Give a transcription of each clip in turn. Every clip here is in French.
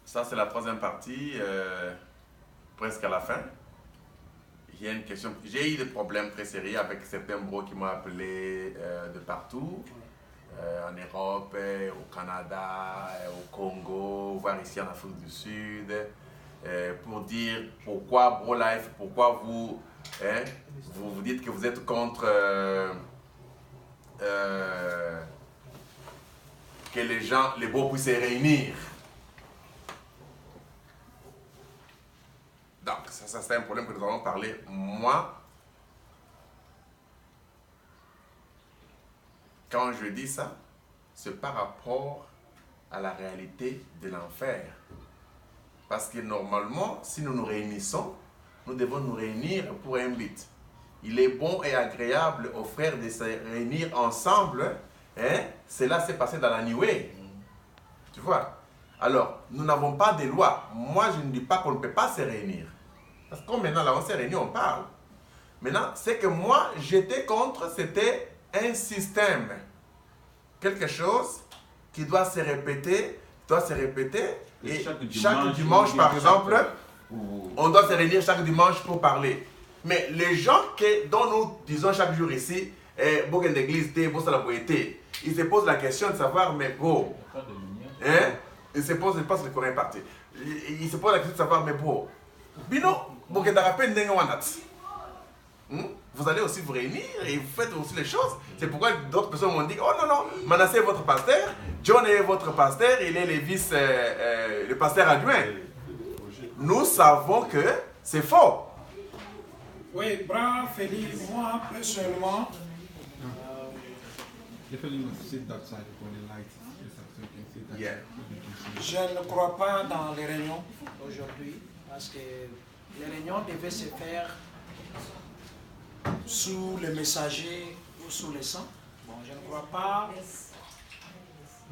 Ça, c'est la troisième partie, presque à la fin. Il y a une question. J'ai eu des problèmes très sérieux avec certains bros qui m'ont appelé de partout, en Europe, au Canada, au Congo, voire ici en Afrique du Sud, pour dire pourquoi Bro-Life, pourquoi vous, vous dites que vous êtes contre que les gens, les bros puissent se réunir. Donc, ça c'est un problème que nous allons parler. Moi, quand je dis ça, c'est par rapport à la réalité de l'enfer. Parce que normalement, si nous nous réunissons, nous devons nous réunir pour un but. Il est bon et agréable aux frères de se réunir ensemble. Cela s'est passé dans la nuée. Tu vois? Alors, nous n'avons pas de loi. Moi, je ne dis pas qu'on ne peut pas se réunir. Parce que maintenant, là, on s'est réunis, on parle. Maintenant, c'est que moi, j'étais contre, c'était un système. Quelque chose qui doit se répéter, et chaque dimanche, par exemple, on doit se réunir chaque dimanche pour parler. Mais les gens dont nous disons chaque jour ici, beaucoup d'églises, ils se posent la question de savoir, mais bon, ils se posent, je pense que le Coran est parti. Ils se posent la question de savoir, mais bon, Bino, vous allez aussi vous réunir et vous faites aussi les choses. C'est pourquoi d'autres personnes m'ont dit, oh non, non, Manasseh est votre pasteur, John est votre pasteur, il est le pasteur adjoint. Nous savons que c'est faux. Oui, bravo Félix, moi personnellement, je ne crois pas dans les réunions aujourd'hui, parce que les réunions devaient se faire sous le messager ou sous le sang. Bon, je ne crois pas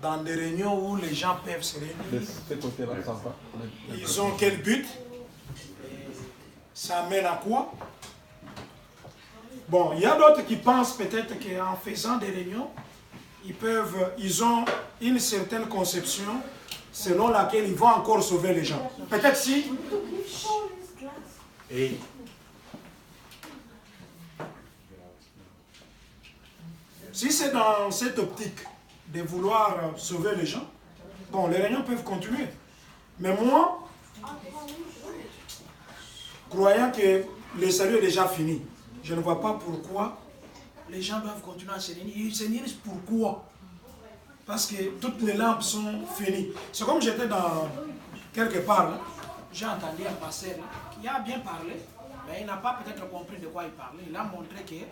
dans des réunions où les gens peuvent se réunir. Ils ont quel but? Ça mène à quoi? Bon, il y a d'autres qui pensent peut-être qu'en faisant des réunions, ils ont une certaine conception selon laquelle ils vont encore sauver les gens. Peut-être si. Et si c'est dans cette optique de vouloir sauver les gens, bon, les réunions peuvent continuer. Mais moi, croyant que le salut est déjà fini, je ne vois pas pourquoi les gens doivent continuer à se réunir. Ils se réunissent pourquoi? Parce que toutes les lampes sont finies. C'est comme j'étais dans quelque part, là, j'ai entendu un pasteur qui a bien parlé, mais il n'a pas peut-être compris de quoi il parlait. Il a montré que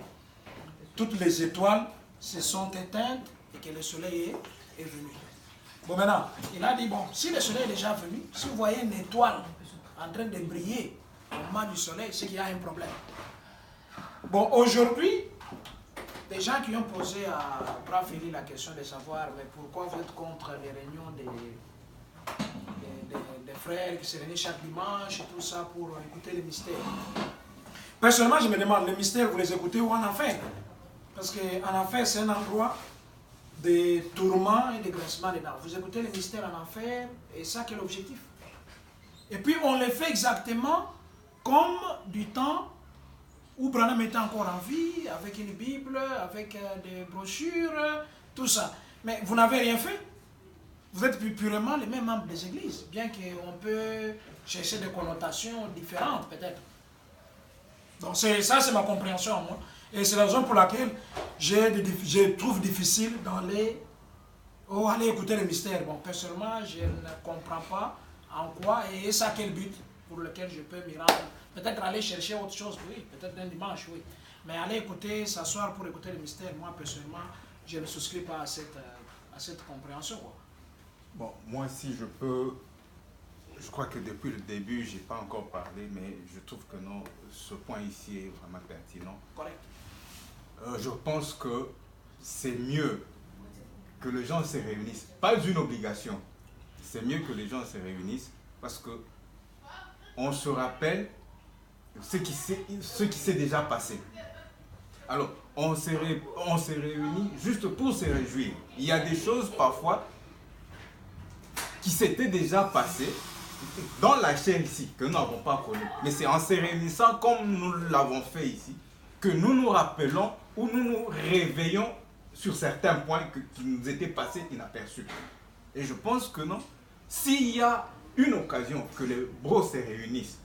toutes les étoiles se sont éteintes et que le soleil est venu. Bon, maintenant, il a dit, bon, si le soleil est déjà venu, si vous voyez une étoile en train de briller au moment du soleil, c'est qu'il y a un problème. Bon, aujourd'hui, des gens qui ont posé à Brave Félix la question de savoir, mais pourquoi vous êtes contre les réunions des frères qui se réunissent chaque dimanche et tout ça pour écouter les mystères. Personnellement, je me demande, les mystères, vous les écoutez où en enfer? Parce qu'en enfer, c'est un endroit de tourments et de grincements des dents. Vous écoutez les mystères en enfer, et ça qui est l'objectif. Et puis, on les fait exactement comme du temps où Branham était encore en vie, avec une Bible, avec des brochures, tout ça. Mais vous n'avez rien fait. Vous êtes purement les mêmes membres des églises, bien qu'on peut chercher des connotations différentes, peut-être. Donc ça, c'est ma compréhension, moi. Et c'est la raison pour laquelle je trouve difficile d'aller aller écouter les mystères. Bon, personnellement, je ne comprends pas en quoi et ça quel but pour lequel je peux m'y rendre. Peut-être aller chercher autre chose, oui. Peut-être un dimanche, oui. Mais aller écouter, s'asseoir pour écouter les mystères, moi, personnellement, je ne souscris pas à cette compréhension, quoi. Bon, moi, si je peux, je crois que depuis le début, je n'ai pas encore parlé, mais je trouve que non, ce point ici est vraiment pertinent. Correct. Je pense que c'est mieux que les gens se réunissent. Pas une obligation. C'est mieux que les gens se réunissent parce que on se rappelle ce qui s'est déjà passé. Alors, on se réunit juste pour se réjouir. Il y a des choses parfois qui s'étaient déjà passées dans la chair ici, que nous n'avons pas connu. Mais c'est en se réunissant comme nous l'avons fait ici, que nous nous rappelons ou nous nous réveillons sur certains points qui nous étaient passés inaperçus. Et je pense que non, s'il y a une occasion que les bros se réunissent,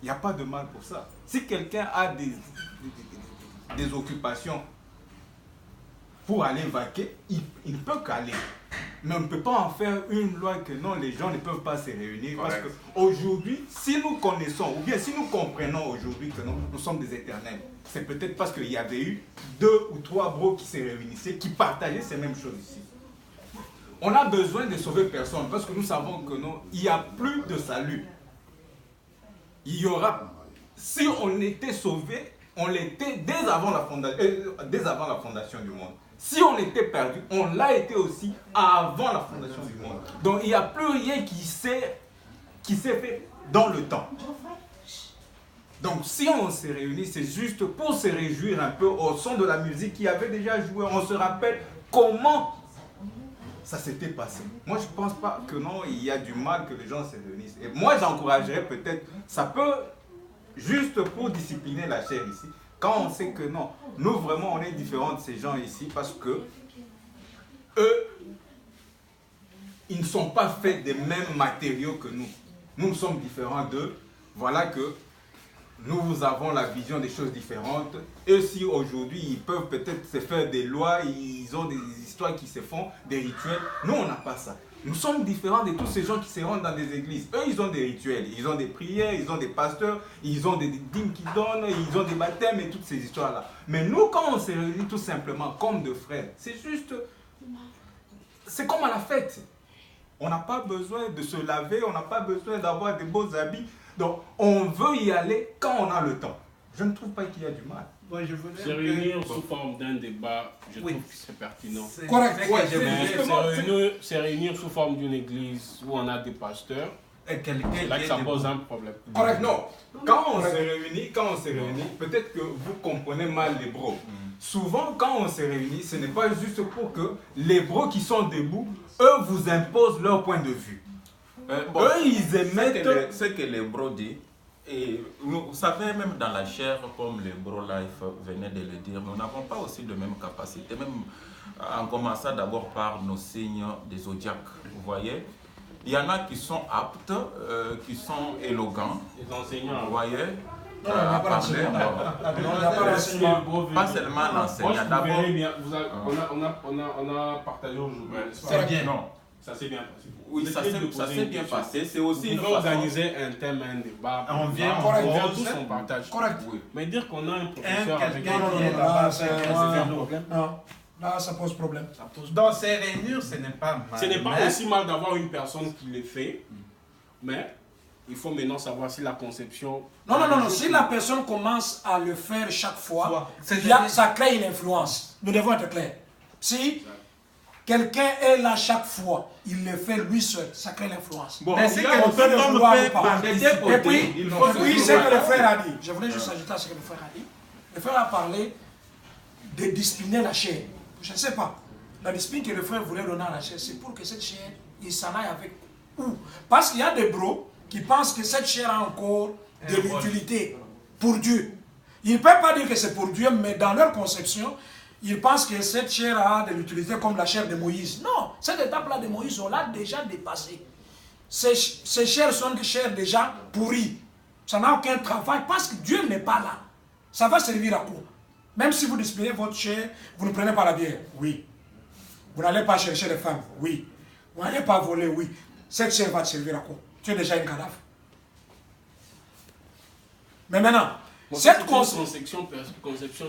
il n'y a pas de mal pour ça. Si quelqu'un a des occupations pour aller vaquer, il ne peut qu'aller. Mais on ne peut pas en faire une loi que non, les gens ne peuvent pas se réunir. Parce qu'aujourd'hui, si nous connaissons, ou bien si nous comprenons aujourd'hui que nous sommes des éternels, c'est peut-être parce qu'il y avait eu 2 ou 3 bros qui se réunissaient, qui partageaient ces mêmes choses ici. On a besoin de sauver personne parce que nous savons que non, il n'y a plus de salut. Il y aura, si on était sauvé, on l'était dès avant la fondation du monde. Si on était perdu, on l'a été aussi avant la fondation du monde. Donc il n'y a plus rien qui s'est fait dans le temps. Donc si on se réunit, c'est juste pour se réjouir un peu au son de la musique qui avait déjà joué. On se rappelle comment ça s'était passé. Moi je ne pense pas que non, il y a du mal que les gens se réunissent. Et moi j'encouragerais peut-être, ça peut juste pour discipliner la chair ici. Quand on sait que non, nous vraiment on est différents de ces gens ici parce que eux, ils ne sont pas faits des mêmes matériaux que nous. Nous sommes différents d'eux. Voilà que nous avons la vision des choses différentes. Eux si aujourd'hui ils peuvent peut-être se faire des lois, ils ont des histoires qui se font, des rituels. Nous on n'a pas ça. Nous sommes différents de tous ces gens qui se rendent dans des églises. Eux, ils ont des rituels, ils ont des prières, ils ont des pasteurs, ils ont des dîmes qu'ils donnent, ils ont des baptêmes et toutes ces histoires-là. Mais nous, quand on se réunit tout simplement comme deux frères, c'est juste... C'est comme à la fête. On n'a pas besoin de se laver, on n'a pas besoin d'avoir des beaux habits. Donc, on veut y aller quand on a le temps. Je ne trouve pas qu'il y a du mal. Ouais, se réunir sous forme d'un débat, je trouve que c'est pertinent. Correct. Se réunir sous forme d'une église où on a des pasteurs, c'est là que ça pose un problème. Correct, non. Quand on se réunit, peut-être que vous comprenez mal les bros. Souvent, quand on se réunit, ce n'est pas juste pour que les bros qui sont debout, eux vous imposent leur point de vue. Eux, ils émettent... Ce que les bros disent, et vous savez, même dans la chair, comme le Bro Life venait de le dire, nous n'avons pas aussi de même capacité, même en commençant d'abord par nos signes des zodiaques. Vous voyez, il y en a qui sont aptes, qui sont élégants. Les enseignants. Vous voyez, Non, il n'y a pas d'enseignement. Pas seulement l'enseignant. D'abord, on a partagé aujourd'hui. c'est bien, non. Ça s'est bien passé. Oui, ça s'est bien passé. C'est aussi une façon. Organiser un thème, un débat. On vient, tous, on partage. Correct. Oui. Mais dire qu'on a un professeur avec Non, là, ça pose problème. Dans ces réunions, ce n'est pas mal. Ce n'est pas aussi mal d'avoir une personne qui le fait, mais il faut maintenant savoir si la conception... Non. Si la personne commence à le faire chaque fois, ça crée une influence. Nous devons être clairs. Si quelqu'un est là chaque fois, il le fait lui seul, ça crée l'influence. Bon, mais c'est que on peut le vouloir ou pas. Et puis, il ce que le frère a dit, je voulais juste ajouter à ce que le frère a dit. Le frère a parlé de discipliner la chair. Je ne sais pas. La discipline que le frère voulait donner à la chair, c'est pour que cette chair, il s'en aille avec où? Parce qu'il y a des bros qui pensent que cette chair a encore de l'utilité pour Dieu. Ils ne peuvent pas dire que c'est pour Dieu, mais dans leur conception, ils pensent que cette chair a de l'utilité comme la chair de Moïse. Non, cette étape-là de Moïse, on l'a déjà dépassée. Ces chairs sont des chairs déjà pourries. Ça n'a aucun travail parce que Dieu n'est pas là. Ça va servir à quoi? Même si vous disciplinez votre chair, vous ne prenez pas la bière. Oui. Vous n'allez pas chercher les femmes. Oui. Vous n'allez pas voler. Oui. Cette chair va te servir à quoi? Tu es déjà un cadavre. Mais maintenant, cette conception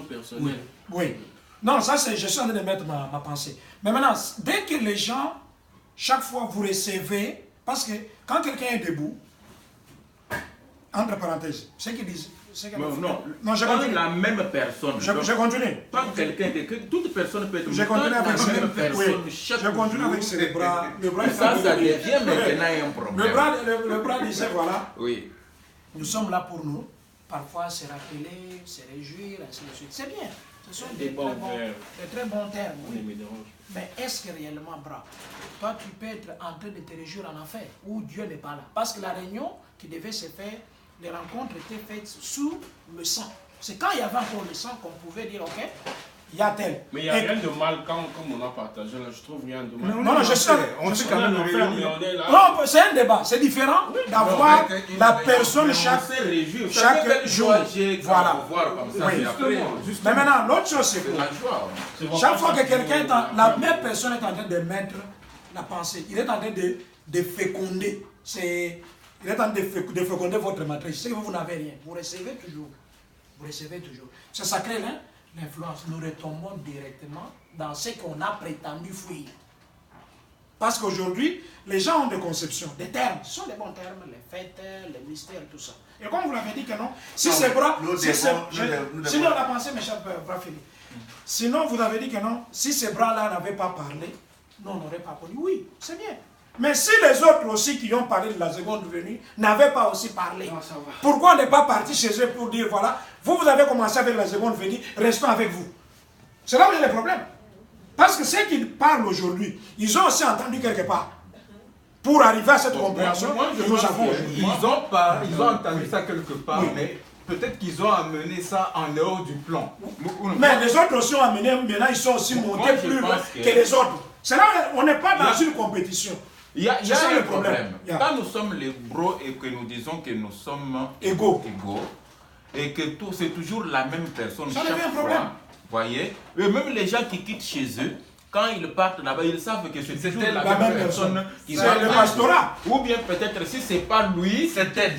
personnelle. Oui. Non, ça c'est, je suis en train de mettre ma pensée. Mais maintenant, dès que les gens, chaque fois vous recevez, parce que quand quelqu'un est debout, entre parenthèses, ce qu'ils disent. Non, je continue. La même personne. Je continue. Pas quelqu'un, toute personne peut être je continue avec la même personne. Oui. Je continue avec le bras. Ça devient maintenant un problème. Le bras disait voilà. Oui. Nous sommes là pour nous. Parfois se rappeler, se réjouir, ainsi de suite. C'est bien. Ce sont des très bons termes, oui. Mais est-ce que réellement, Bra, toi tu peux être en train de te réjouir en enfer où Dieu n'est pas là? Parce que la réunion qui devait se faire, les rencontres étaient faites sous le sang. C'est quand il y avait encore le sang qu'on pouvait dire, ok, il y a tel. Mais il n'y a rien de mal comme on a partagé là, je trouve rien de mal. Non, je sais. On sait quand même mais on est là. Non, c'est un débat, c'est différent d'avoir la personne chaque jour. Voilà. Mais maintenant, l'autre chose, c'est que chaque fois que quelqu'un, la même personne est en train de mettre la pensée, il est en train de féconder. Il est en train de féconder votre matrice. C'est que vous n'avez rien. Vous recevez toujours. Vous recevez toujours. C'est sacré, hein? L'influence. Nous retombons directement dans ce qu'on a prétendu fuir. Parce qu'aujourd'hui, les gens ont des conceptions, des termes. Ce sont des bons termes, les fêtes, les mystères, tout ça. Et comme vous l'avez dit que non, si c'est bras, sinon on a pensé, mes chers bras Philippe. Sinon, vous avez dit que non, si ces bras-là n'avaient pas parlé, nous on n'aurait pas connu. Oui, c'est bien. Mais si les autres aussi qui ont parlé de la seconde venue n'avaient pas aussi parlé, pourquoi on n'est pas parti chez eux pour dire voilà, vous avez commencé avec la seconde venue, restons avec vous. C'est là où il y a le problème. Parce que ceux qui parlent aujourd'hui, ils ont aussi entendu quelque part. Pour arriver à cette compréhension que nous avons aujourd'hui. Ils ont entendu ça quelque part, oui. Mais peut-être qu'ils ont amené ça en dehors du plan. Mais les autres aussi ont amené, maintenant ils sont aussi montés plus loin que les autres. C'est là où on n'est pas dans une compétition. Il y a un problème. Quand nous sommes les bros et que nous disons que nous sommes égaux et que c'est toujours la même personne ça chaque fois, voyez, et même les gens qui quittent chez eux, quand ils partent là-bas, ils savent que c'est toujours la même personne qui va le pastorat. Ou bien peut-être si c'est pas lui, c'est elle.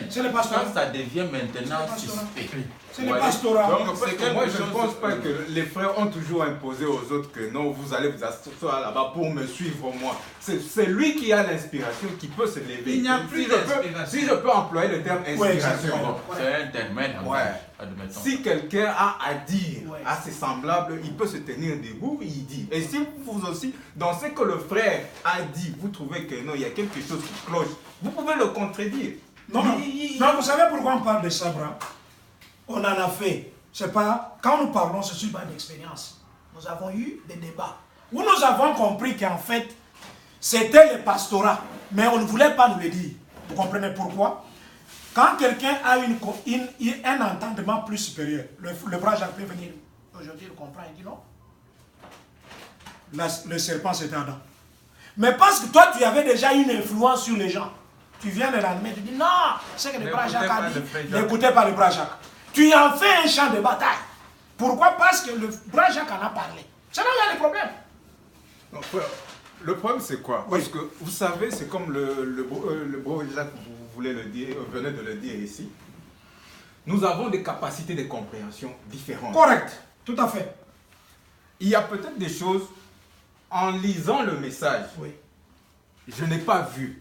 C'est le pastorat. Ça devient maintenant suspect. C'est le pastorat. Donc moi je ne pense pas que les frères ont toujours imposé aux autres que non, vous allez vous asseoir là-bas pour me suivre moi. C'est lui qui a l'inspiration, qui peut se lever. Il n'y a plus d'inspiration. Si je peux employer le terme inspiration. C'est un terme. Si quelqu'un a à dire à ses semblables, il peut se tenir debout, il dit. Et si vous aussi, dans ce que le frère a dit, vous trouvez que non, il y a quelque chose qui cloche, vous pouvez le contredire. Non, vous savez pourquoi on parle de ça, Bra? On en a fait. C'est pas, quand nous parlons, c'est sur base d'expérience. Nous avons eu des débats où nous avons compris qu'en fait, c'était le pastorat. Mais on ne voulait pas nous le dire. Vous comprenez pourquoi? Quand quelqu'un a un entendement plus supérieur, le bras Jacques peut venir aujourd'hui, il comprend, il dit non. Le serpent c'était Adam. Mais parce que toi tu avais déjà une influence sur les gens, tu viens le lendemain, tu dis non, c'est que le bras Jacques a dit, n'écoutez pas le bras Jacques. Tu en fais un champ de bataille. Pourquoi? Parce que le bras Jacques en a parlé. C'est là où il y a le problème. Non, le problème c'est quoi? Parce que vous savez, c'est comme le bro Jacques, vous venez de le dire ici. Nous avons des capacités de compréhension différentes. Correct, tout à fait. Il y a peut-être des choses, en lisant le message, je n'ai pas vu.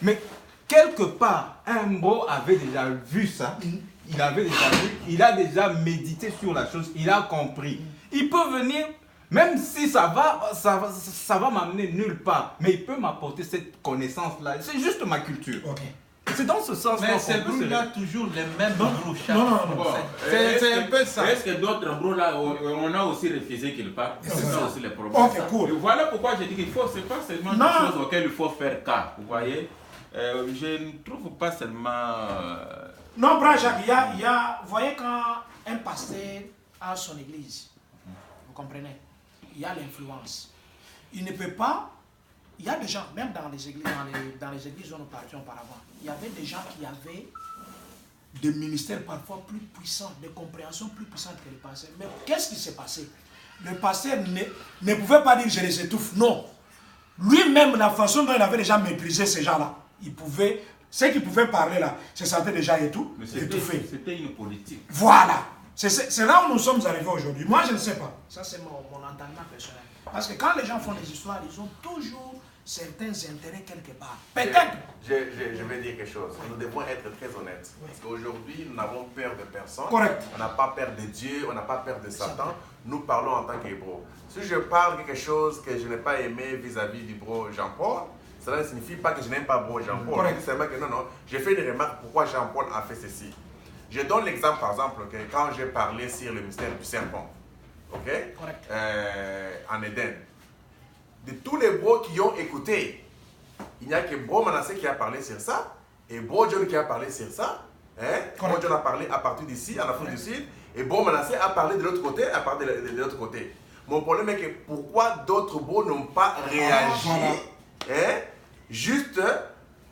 Mais quelque part, un bro avait déjà vu ça. Il avait déjà vu, il a déjà médité sur la chose, il a compris. Il peut venir, même si ça va m'amener nulle part, mais il peut m'apporter cette connaissance-là. C'est juste ma culture. C'est dans ce sens-là. Mais ces bros-là, toujours les mêmes bros. Non. C'est un peu ça. Est-ce que d'autres bros-là, on a aussi refusé qu'ils partent? C'est ça aussi le problème. Ok, cool. Et voilà pourquoi je dis qu'il faut, c'est pas seulement des choses auxquelles il faut faire cas. Vous voyez, je ne trouve pas seulement... Non, Bras Jacques, vous voyez quand un pasteur a son église, vous comprenez, il y a l'influence. Il ne peut pas, il y a des gens, même dans les églises, dans les églises où nous partions auparavant, il y avait des gens qui avaient des ministères parfois plus puissants, des compréhensions plus puissantes que les pasteurs. Mais qu'est-ce qui s'est passé? Le pasteur ne pouvait pas dire je les étouffe, non. Lui-même, la façon dont il avait déjà maîtrisé ces gens-là, il pouvait... Ceux qui pouvaient parler là, se sentaient déjà étouffés. C'était une politique. Voilà. C'est là où nous sommes arrivés aujourd'hui. Moi, je ne sais pas. Ça, c'est mon entendement personnel. Parce que quand les gens font des histoires, ils ont toujours certains intérêts quelque part. Peut-être. Je vais dire quelque chose. Nous devons être très honnêtes. Parce qu'aujourd'hui, nous n'avons peur de personne. Correct. On n'a pas peur de Dieu, on n'a pas peur de Satan. Nous parlons en tant qu'hébreux. Si je parle quelque chose que je n'ai pas aimé vis-à-vis du bro Jean-Paul, cela ne signifie pas que je n'aime pas bro Jean-Paul. C'est seulement que non, j'ai fait une remarque pourquoi Jean-Paul a fait ceci. Je donne l'exemple, par exemple, que quand j'ai parlé sur le mystère du serpent, ok, en Éden, de tous les bros qui ont écouté, il n'y a que Bro Manasseh qui a parlé sur ça, et Bro John qui a parlé sur ça. Bro John a parlé à partir d'ici, en Afrique du Sud, et Bro Manasseh a parlé de l'autre côté, à partir de l'autre côté. Mon problème est que pourquoi d'autres bros n'ont pas réagi, juste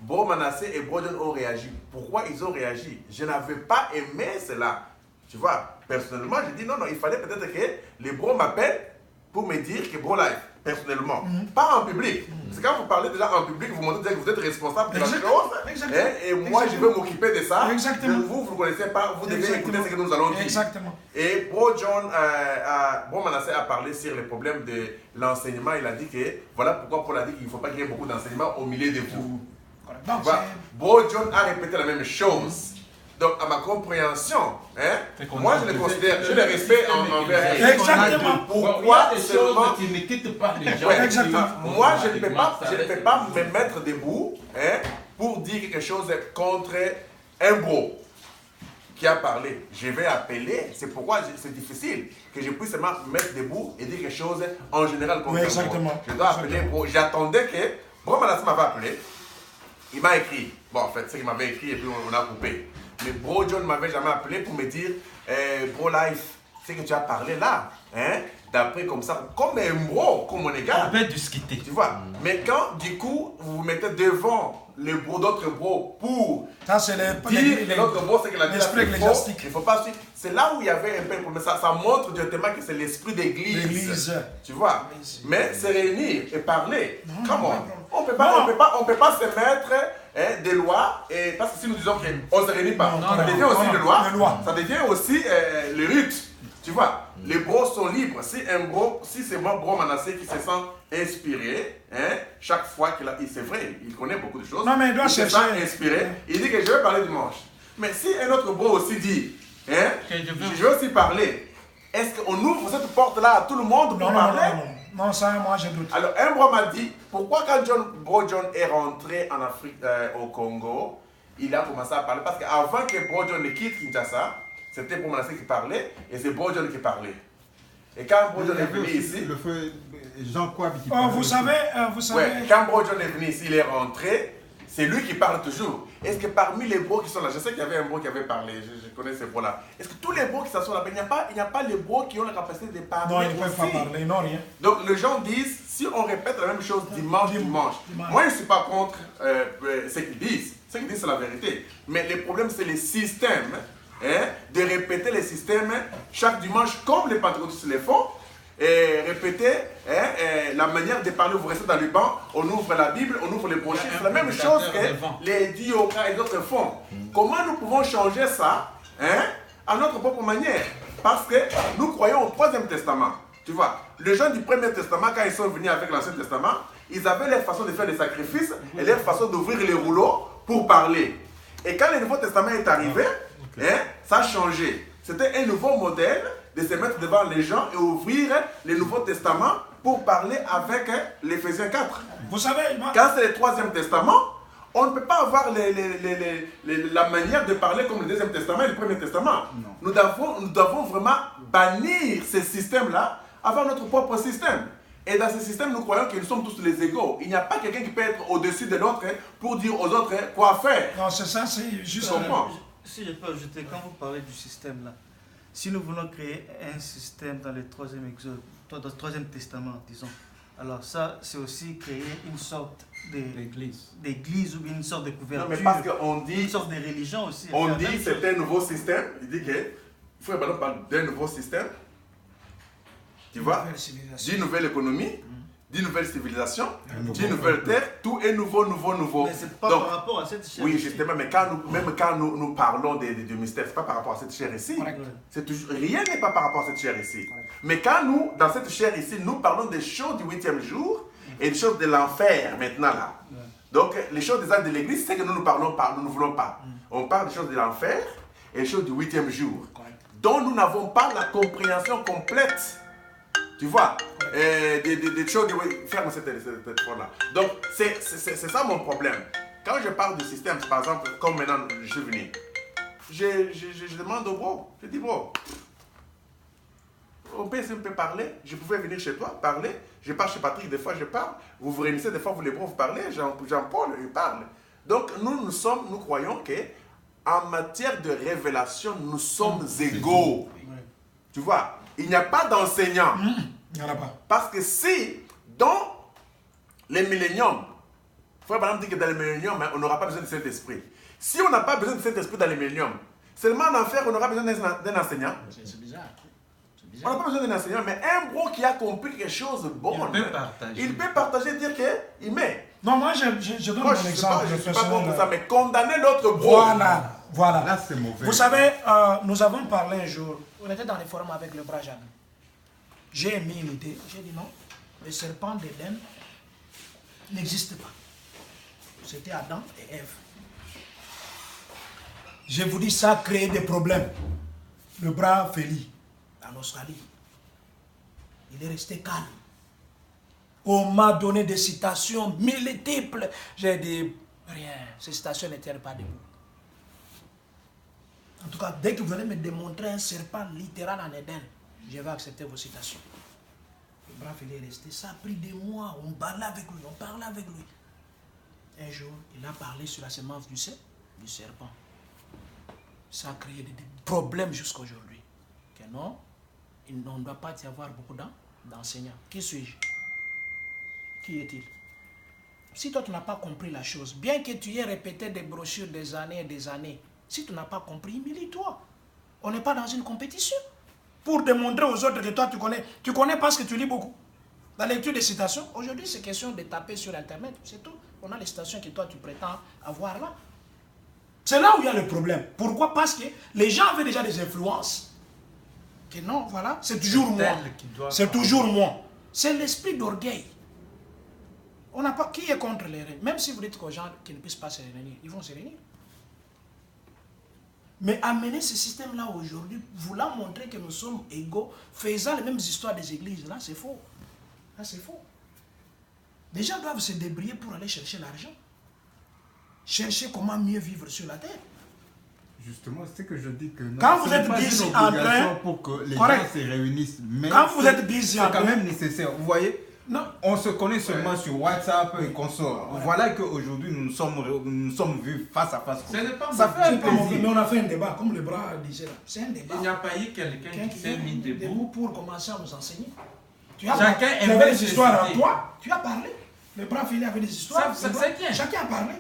Bro Manasseh et Bro John ont réagi. Pourquoi ils ont réagi? Je n'avais pas aimé cela. Tu vois, personnellement, j'ai dit non, il fallait peut-être que les bros m'appellent pour me dire que Bro Life, personnellement, pas en public. Parce que quand vous parlez déjà en public, vous montrez que vous êtes responsable de la chose. Et moi, je vais m'occuper de ça. Vous ne connaissez pas, vous devez écouter ce que nous allons dire. Exactement. Et Bro Manasseh a parlé sur les problèmes de l'enseignement. Il a dit que voilà pourquoi Paul a dit qu'il ne faut pas qu'il y ait beaucoup d'enseignement au milieu de vous. Bro John a répété la même chose. Donc, à ma compréhension, moi je le considère, je le respecte envers. Exactement. Pourquoi des choses qui ne quittent pas les gens. Exactement. Moi, je ne peux pas me mettre debout pour dire quelque chose contre un bro qui a parlé. Je vais appeler, c'est pourquoi c'est difficile que je puisse seulement me mettre debout et dire quelque chose en général contre un bro. Je dois appeler bro. J'attendais que Bro Manasseh m'avait appelé. Il m'a écrit. Bon, en fait, c'est qu'il m'avait écrit et puis on a coupé. Mais Bro John ne m'avait jamais appelé pour me dire Bro Life, c'est que tu as parlé là, d'après comme ça, comme un bro, comme mon égal. On peut discuter. Tu vois. Mais quand, du coup, vous vous mettez devant les bros d'autres bros pour ça, c'est dire l'autre bro, c'est que la vie c'est faux, il ne faut pas suivre. C'est là où il y avait un peu de problème. Ça montre directement que c'est l'esprit d'église. Tu vois. Mais se réunir et parler, comment on peut pas se mettre des lois, et parce que si nous disons qu'on ne se réunit pas, ça devient aussi des lois, ça devient aussi le rite. Tu vois, les bros sont libres. Si c'est moi, Bro Manasseh, qui se sent inspiré, chaque fois c'est vrai, il connaît beaucoup de choses, il se sent inspiré, il dit que je vais parler dimanche. Mais si un autre bro aussi dit, je veux aussi parler, est-ce qu'on ouvre cette porte-là à tout le monde pour parler? Non, ça, moi, je doute. Alors, un bro m'a dit, pourquoi quand Bro John est rentré en Afrique, au Congo, il a commencé à parler? Parce qu'avant que Bro John ne quitte Kinshasa, c'était Bro Manasseh qui parlait et c'est Bro John qui parlait. Et quand Bro John est venu ici... Le feu Jean Kouab qui vous savez... quand Bro John est venu ici, il est rentré, c'est lui qui parle toujours. Est-ce que parmi les bros qui sont là, je sais qu'il y avait un bro qui avait parlé, je connais ces bros-là. Est-ce que tous les bros qui s'assoient là, il n'y a pas les bros qui ont la capacité de parler? Non, ils ne peuvent pas parler, non, rien. Donc les gens disent, si on répète la même chose dimanche, moi je ne suis pas contre ce qu'ils disent. Ce qu'ils disent, c'est la vérité. Mais le problème, c'est les systèmes. De répéter les systèmes chaque dimanche comme les pentecôtistes le font, et répéter la manière de parler. Vous restez dans le banc, on ouvre la Bible, on ouvre les brochures, c'est la même chose que les diokas et d'autres font. Comment nous pouvons changer ça à notre propre manière? Parce que nous croyons au Troisième Testament. Tu vois, les gens du Premier Testament, quand ils sont venus avec l'Ancien Testament, ils avaient leur façon de faire des sacrifices et leur façon d'ouvrir les rouleaux pour parler. Et quand le Nouveau Testament est arrivé, ça a changé. C'était un nouveau modèle de se mettre devant les gens et ouvrir le Nouveau Testament pour parler avec l'Éphésiens 4. Vous savez, quand c'est le Troisième Testament, on ne peut pas avoir la manière de parler comme le Deuxième Testament et le Premier Testament. Nous devons vraiment bannir ces systèmes-là, avoir notre propre système. Et dans ce système, nous croyons que nous sommes tous les égaux. Il n'y a pas quelqu'un qui peut être au-dessus de l'autre pour dire aux autres quoi faire. Non, c'est ça, c'est juste... Si je peux ajouter, quand vous parlez du système là, si nous voulons créer un système dans le troisième exode, dans le Troisième Testament, disons, alors ça, c'est aussi créer une sorte d'église ou bien une sorte de couverture. Non, mais parce qu'on dit... Une sorte de religion aussi. On dit que c'est un nouveau système. Il dit que... Frère Ballon parle d'un nouveau système. Tu vois, d'une nouvelle économie, d'une nouvelle civilisation, d'une nouvelle terre, tout est nouveau. Mais c'est pas par rapport à cette chair. Oui, justement, mais même quand nous parlons de mystère, c'est pas par rapport à cette chair ici. C'est toujours, rien n'est pas par rapport à cette chair ici. Mais quand nous, dans cette chair ici, nous parlons des choses du 8e jour et des choses de l'enfer maintenant là. Donc, les choses des actes de l'église, c'est que nous ne parlons pas, nous ne voulons pas. On parle des choses de l'enfer et des choses du 8e jour, dont nous n'avons pas la compréhension complète. Tu vois, des choses, ferme cette fois-là. Donc, c'est ça mon problème. Quand je parle du système, par exemple, comme maintenant je suis venu, je demande au bro. Je dis, bro, on peut parler. Je pouvais venir chez toi, parler. Je parle chez Patrick, des fois je parle. Vous vous réunissez, des fois vous les bros, vous parlez. Jean-Paul, il parle. Donc nous croyons que en matière de révélation, nous sommes égaux. Tu vois, il n'y a pas d'enseignant. Il n'y en a pas. Parce que si, dans les milléniums, Frère Branham dit que dans les milléniums, on n'aura pas besoin de Saint-Esprit. Si on n'a pas besoin de Saint-Esprit dans les milléniums, seulement en enfer, on aura besoin d'un enseignant. C'est bizarre. On n'a pas besoin d'un enseignant, mais un bro qui a compris quelque chose de bon, il peut partager, dire qu'il met. Non, moi je donne mon exemple. Je ne suis pas contre ça, mais condamner l'autre bro. Voilà. Là, c'est mauvais. Vous savez, nous avons parlé un jour, on était dans les forums avec le bras Jeanne. J'ai émis une idée, j'ai dit non, le serpent d'Éden n'existe pas. C'était Adam et Ève. Je vous dis, ça a créé des problèmes. Le bras Félix, en Australie, il est resté calme. On m'a donné des citations multiples. J'ai dit, rien, ces citations n'étaient pas debout. En tout cas, dès que vous allez me démontrer un serpent littéral en Éden, je vais accepter vos citations. Le brave, il est resté. Ça a pris des mois. On parlait avec lui, on parlait avec lui. Un jour, il a parlé sur la semence du serpent. Ça a créé des problèmes jusqu'à aujourd'hui. Que non, il ne doit pas y avoir beaucoup d'enseignants. Qui suis-je? Qui est-il? Si toi, tu n'as pas compris la chose, bien que tu aies répété des brochures des années et des années, si tu n'as pas compris, humilie-toi. On n'est pas dans une compétition. Pour démontrer aux autres que toi, tu connais parce que tu lis beaucoup. La lecture des citations, aujourd'hui, c'est question de taper sur Internet, c'est tout. On a les citations que toi, tu prétends avoir là. C'est là où il y a le problème. Pourquoi? Parce que les gens avaient déjà des influences. Que non, voilà, c'est toujours moi. C'est toujours moi. C'est l'esprit d'orgueil. On n'a pas... Qui est contre les réunions? Même si vous dites aux gens qu'ils ne puissent pas se réunir, ils vont se réunir. Mais amener ce système-là aujourd'hui, voulant montrer que nous sommes égaux, faisant les mêmes histoires des églises, là c'est faux. Là c'est faux. Les gens doivent se débrouiller pour aller chercher l'argent. Chercher comment mieux vivre sur la terre. Justement, c'est que je dis que non, quand vous êtes busy en train, pour que les correct. gens se réunissent, mais quand vous êtes busy en c'est quand train, même nécessaire. Vous voyez, non. On se connaît seulement sur WhatsApp et consorts. Voilà qu'aujourd'hui nous nous sommes vus face à face. Ce n'est pas ça fait un plaisir. Mais on a fait un débat, comme le bras disait là. C'est un débat. Il n'y a pas eu quelqu'un qui s'est mis debout pour commencer à nous enseigner. Tu avais des histoires en toi, tu as parlé. Le bras Philippe avait des histoires. Chacun a parlé.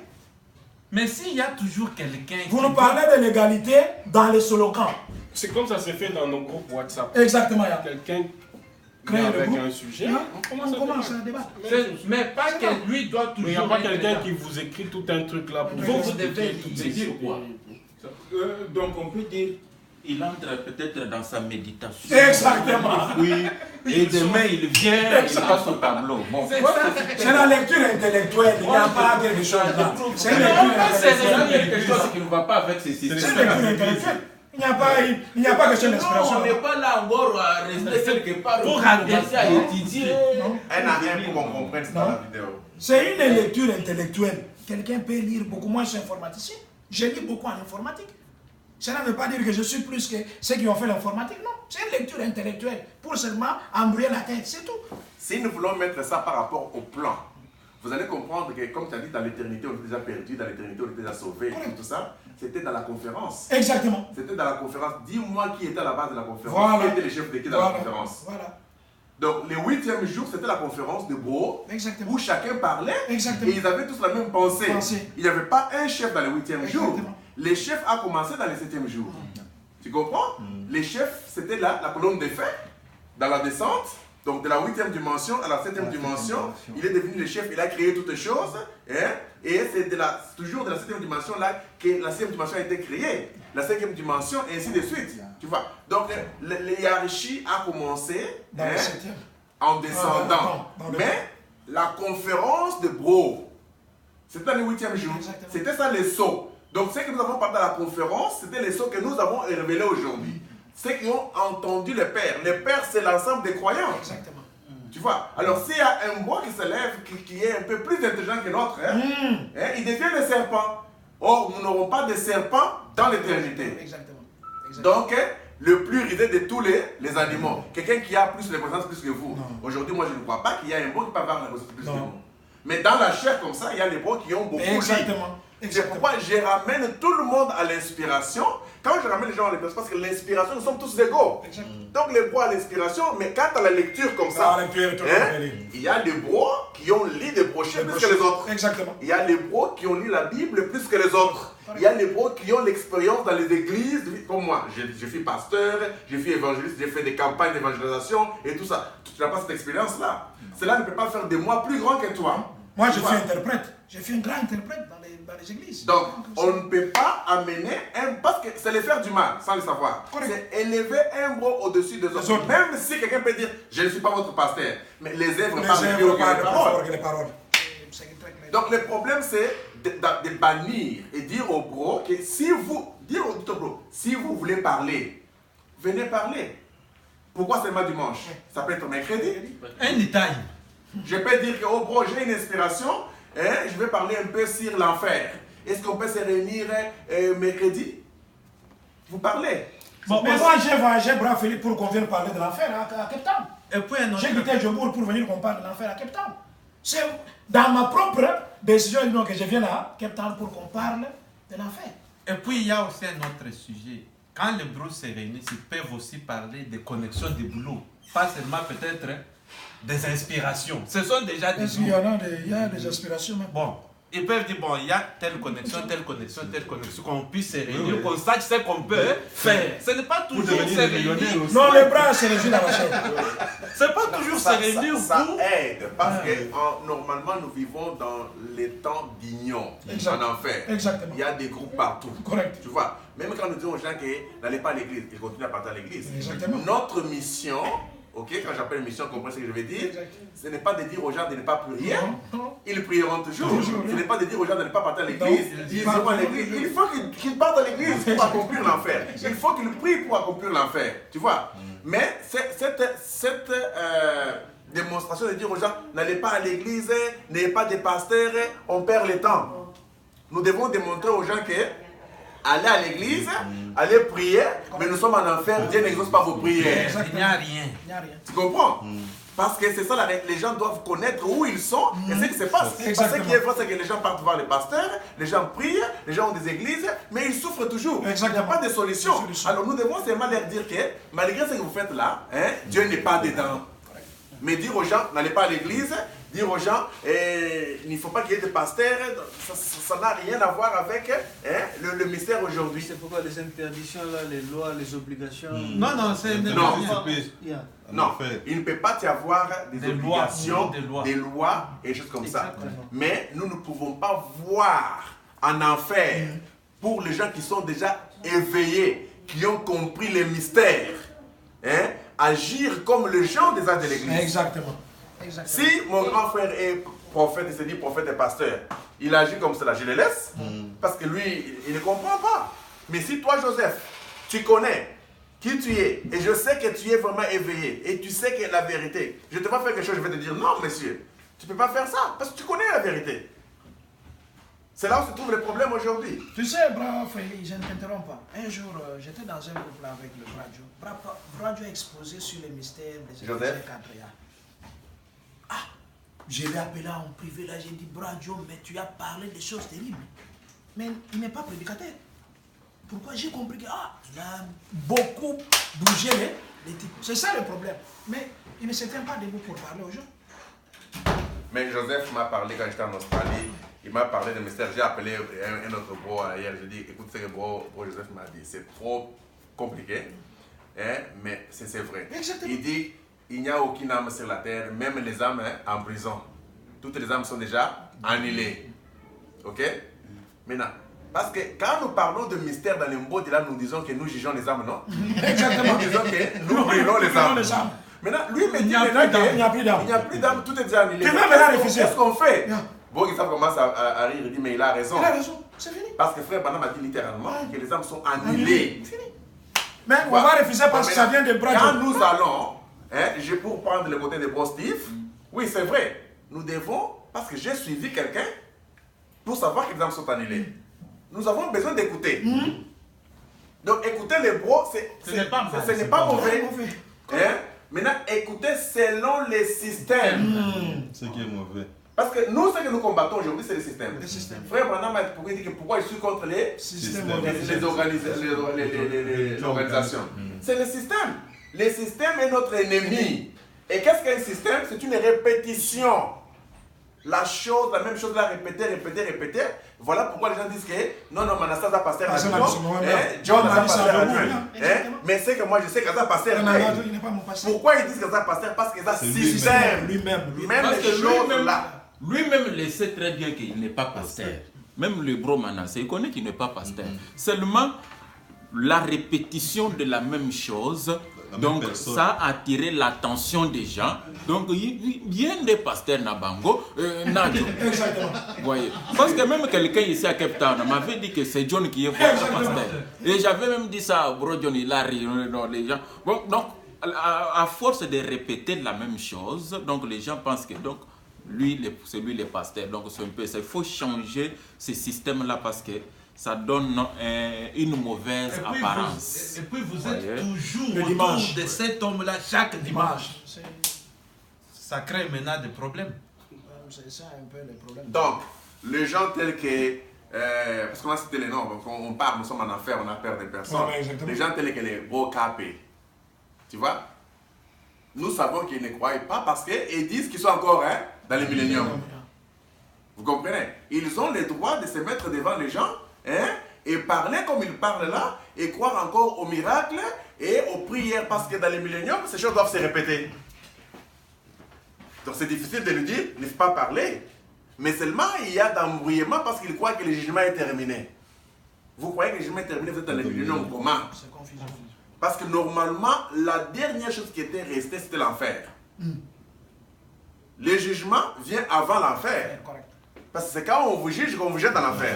Mais s'il y a toujours quelqu'un qui... Vous nous parlez de l'égalité dans les slogans. C'est comme ça se fait dans nos groupes WhatsApp. Exactement. Quelqu'un crée avec un sujet, on commence à débattre. Mais pas que lui doit toujours... Mais il n'y a pas quelqu'un qui vous écrit tout un truc là pour vous devez dire quoi? Donc on peut dire, il entre peut-être dans sa méditation. Exactement. Oui. Et demain il vient, il passe au tableau. Bon. C'est la lecture intellectuelle, il n'y a pas quelque chose là. C'est quelque chose qui ne va pas avec ces systèmes. C'est la lecture intellectuelle. Il n'y a pas question d'inspiration. On n'est pas là encore à rester quelque part pour commencer à étudier. Un à un pour qu'on comprenne dans la vidéo. C'est une lecture intellectuelle. Quelqu'un peut lire beaucoup. Moi, je suis informaticien. Je lis beaucoup en informatique. Cela ne veut pas dire que je suis plus que ceux qui ont fait l'informatique. Non, c'est une lecture intellectuelle pour seulement embrouiller la tête, c'est tout. Si nous voulons mettre ça par rapport au plan, vous allez comprendre que, comme tu as dit, dans l'éternité, on était déjà perdu, dans l'éternité, on était déjà sauvé, tout ça, c'était dans la conférence. Exactement. C'était dans la conférence. Dis-moi qui était à la base de la conférence. Voilà. Qui était le chef d'équipe dans la conférence. Voilà. Donc, le 8e jour, c'était la conférence de Bro, où chacun parlait, exactement. Et ils avaient tous la même pensée. Il n'y avait pas un chef dans le 8e jour. Les chefs a commencé dans le 7e jour. Tu comprends? Les chefs, c'était la colonne des faits, dans la descente. Donc de la 8e dimension à la 7e dimension, il est devenu le chef, il a créé toutes choses. Et c'est toujours de la 7e dimension là que la 6e dimension a été créée. La 5e dimension et ainsi de suite. Tu vois? Donc la hiérarchie a commencé en descendant. Mais la conférence de Bro, c'était le 8e jour. C'était ça les sauts. Donc, ce que nous avons parlé dans la conférence, c'était les sauts que nous avons révélés aujourd'hui. Ceux qui ont entendu le Père. Le Père, c'est l'ensemble des croyants. Exactement. Tu vois? Alors, s'il y a un bois qui se lève, qui est un peu plus intelligent que l'autre, il devient le serpent. Or, nous n'aurons pas de serpents dans l'éternité. Exactement. Donc, le plus rusé de tous les animaux. Quelqu'un qui a plus de connaissances plus que vous. Aujourd'hui, moi, je ne crois pas qu'il y a un bon qui peut avoir la connaissance plus que vous. Mais dans la chair, comme ça, il y a les bons qui ont beaucoup lu. Exactement. C'est pourquoi je ramène tout le monde à l'inspiration. Quand je ramène les gens à l'inspiration, parce que l'inspiration, nous sommes tous égaux. Donc les bros à l'inspiration, mais quand à la lecture comme ça, il y a des bros qui ont lu des brochures plus que les autres. Exactement. Il y a les bros qui ont lu la Bible plus que les autres. Il y a les bros qui ont l'expérience dans les églises, comme moi. Je suis pasteur, je suis évangéliste, j'ai fait des campagnes d'évangélisation et tout ça. Tu n'as pas cette expérience-là. Cela ne peut pas faire de moi plus grand que toi. Moi, je suis interprète. Je suis un grand interprète dans les églises. Donc, on ne peut pas amener un... Parce que c'est les faire du mal, sans le savoir. C'est élever un bro au-dessus des autres. Même si quelqu'un peut dire, je ne suis pas votre pasteur, mais les œuvres parlent plus que les paroles. Donc, le problème, c'est de bannir et dire au bro que si vous... Dire au bro, si vous voulez parler, venez parler. Pourquoi seulement dimanche? Ça peut être mercredi. Un détail. Je peux dire que, oh bro, j'ai une inspiration, je vais parler un peu sur l'enfer. Est-ce qu'on peut se réunir mercredi? Vous parlez. Bon, mais moi, j'ai voyagé, bravo Philippe, pour qu'on vienne parler de l'enfer à Cape Town. Et puis un autre... J'ai quitté Jobourg pour venir qu'on parle de l'enfer à Cape Town. C'est dans ma propre décision que je viens à Cape Town pour qu'on parle de l'enfer. Et puis il y a aussi un autre sujet. Quand les bros se réunissent, ils peuvent aussi parler des connexions de boulot. Pas seulement peut-être des inspirations. Ce sont déjà des... Il y a des aspirations même. Bon, ils peuvent dire, bon, il y a telle connexion, qu'on puisse se réunir, qu'on sache ce qu'on peut faire. Ce n'est pas toujours se réunir. Non, les bras, c'est les yeux dans la chair. C'est pas toujours se réunir. Ça aide, parce que normalement, nous vivons dans les temps d'union, en enfer. Exactement. Il y a des groupes partout. Correct. Tu vois, même quand nous disons aux gens qu'ils n'allaient pas à l'église, ils continuent à partir à l'église. Exactement. Notre mission... Ok, quand j'appelle mission, comprenez ce que je veux dire. Ce n'est pas de dire aux gens de ne pas prier. Ils prieront toujours. Ce n'est pas de dire aux gens de ne pas partir à l'église. Ils iront à l'église. Il faut qu'ils partent à l'église pour accomplir l'enfer. Il faut qu'ils prient pour accomplir l'enfer. Tu vois. Mais cette démonstration de dire aux gens, n'allez pas à l'église, n'ayez pas de pasteur, on perd le temps. Nous devons démontrer aux gens que allez à l'église, allez prier, mais nous sommes en enfer, Dieu n'exauce pas vos prières. Il n'y a rien. Tu comprends? Parce que c'est ça, les gens doivent connaître où ils sont et ce qui se passe. Parce que ce qui est vrai, c'est que les gens partent voir les pasteurs, les gens prient, les gens ont des églises, mais ils souffrent toujours. Il n'y a pas de solution. Alors nous devons seulement leur dire que, malgré ce que vous faites là, Dieu n'est pas dedans. Mais dire aux gens, n'allez pas à l'église, dire aux gens, il ne faut pas qu'il y ait des pasteurs, ça n'a rien à voir avec le mystère aujourd'hui. C'est pourquoi les interdictions, là, les lois, les obligations... Non, c'est... Non, il ne peut pas y avoir des obligations, des lois et des choses comme ça. Mais nous ne pouvons pas voir en enfer, pour les gens qui sont déjà éveillés, qui ont compris les mystères, agir comme les gens des âges de l'église. Exactement. Si mon grand frère est prophète, il se dit prophète et pasteur, il agit comme cela, je le laisse, parce que lui, il ne comprend pas. Mais si toi, Joseph, tu connais qui tu es, et je sais que tu es vraiment éveillé, et tu sais que la vérité, je ne te vais pas faire quelque chose, je vais te dire, non, monsieur, tu ne peux pas faire ça, parce que tu connais la vérité. C'est là où se trouve le problème aujourd'hui. Tu sais, bravo Félix, je ne t'interromps pas. Un jour, j'étais dans un groupe là avec le Bradio. Bradio a exposé sur les mystères des Joseph. Je l'ai appelé en privé là, j'ai dit, Bradio, mais tu as parlé des choses terribles. Mais il n'est pas prédicateur. Pourquoi? J'ai compris qu'il a beaucoup bougé les types. C'est ça le problème. Mais il ne se tient pas debout pour parler aux gens. Mais Joseph m'a parlé quand j'étais en Australie. Il m'a parlé de mystère. J'ai appelé un autre bro hier. Je dis, écoute, ce que bro Joseph m'a dit, c'est trop compliqué. Mais c'est vrai. Exactement. Il dit, il n'y a aucune âme sur la terre, même les âmes en prison. Toutes les âmes sont déjà annulées. Ok? Maintenant, parce que quand nous parlons de mystère dans les mots, là, nous disons que nous jugeons les âmes, non? Exactement. Nous disons que nous brûlons les âmes. Maintenant, lui me dit qu'il n'y a plus d'âme, tout est déjà annulé. Qu'est-ce qu'on fait? Bon, il commence à rire, il dit, mais il a raison. Il a raison, c'est fini. Parce que frère Banam a dit littéralement que les âmes sont annulées. Fini. Mais on va refuser parce que ça vient de Bradio. Quand nous allons, pour prendre le côté de Bro Steve, oui, c'est vrai, nous devons, parce que j'ai suivi quelqu'un pour savoir que les âmes sont annulées. nous avons besoin d'écouter. Donc écouter les bros, ce n'est pas mauvais. Hein? Maintenant, écouter selon les systèmes. Ce qui est mauvais. Parce que nous, ce que nous combattons aujourd'hui, c'est le système. Frère Branham a dit que pourquoi je suis contre les organisations. C'est le système. Le système est notre ennemi. Et qu'est-ce qu'un système? C'est une répétition. La même chose, la répéter. Voilà pourquoi les gens disent que non, Manastas a passé à John a passé à mais c'est que moi je sais que ça passé à Pourquoi ils disent que ça passé? Parce que ça système. Même les choses là. Lui-même le sait très bien qu'il n'est pas pasteur. Même le bro Manasseh, il connaît qu'il n'est pas pasteur. Seulement, la répétition de la même chose, donc ça a attiré l'attention des gens. Donc, il y a des pasteurs Nabango, Nadjo. Exactement. Voyez. Parce que même quelqu'un ici à Cape Town m'avait dit que c'est John qui est pasteur. Et j'avais même dit ça à bro John, il a ri, les gens. Bon, donc, à force de répéter la même chose, donc les gens pensent que donc, c'est lui le pasteur. Donc c'est un peu ça. Il faut changer ce système-là parce que ça donne une mauvaise apparence. Et puis vous êtes toujours autour de cet homme-là chaque dimanche. Ça crée maintenant des problèmes. C'est ça un peu le problème. Donc, les gens tels que... parce qu'on a cité les noms, donc on parle, nous sommes en affaires, on a peur des personnes. Les gens tels que les beaux capés. Tu vois? Nous savons qu'ils ne croient pas parce qu'ils disent qu'ils sont encore dans les milléniums. Vous comprenez? Ils ont le droit de se mettre devant les gens et parler comme ils parlent là et croire encore aux miracles et aux prières parce que dans les milléniums, ces choses doivent se répéter. Donc c'est difficile de lui dire, ne pas parler. Mais seulement il y a d'embrouillement parce qu'ils croient que le jugement est terminé. Vous croyez que le jugement est terminé, vous êtes dans les milléniums comment? C'est confusant. Parce que normalement, la dernière chose qui était restée, c'était l'enfer. Le jugement vient avant l'enfer. Parce que c'est quand on vous juge qu'on vous jette dans l'enfer.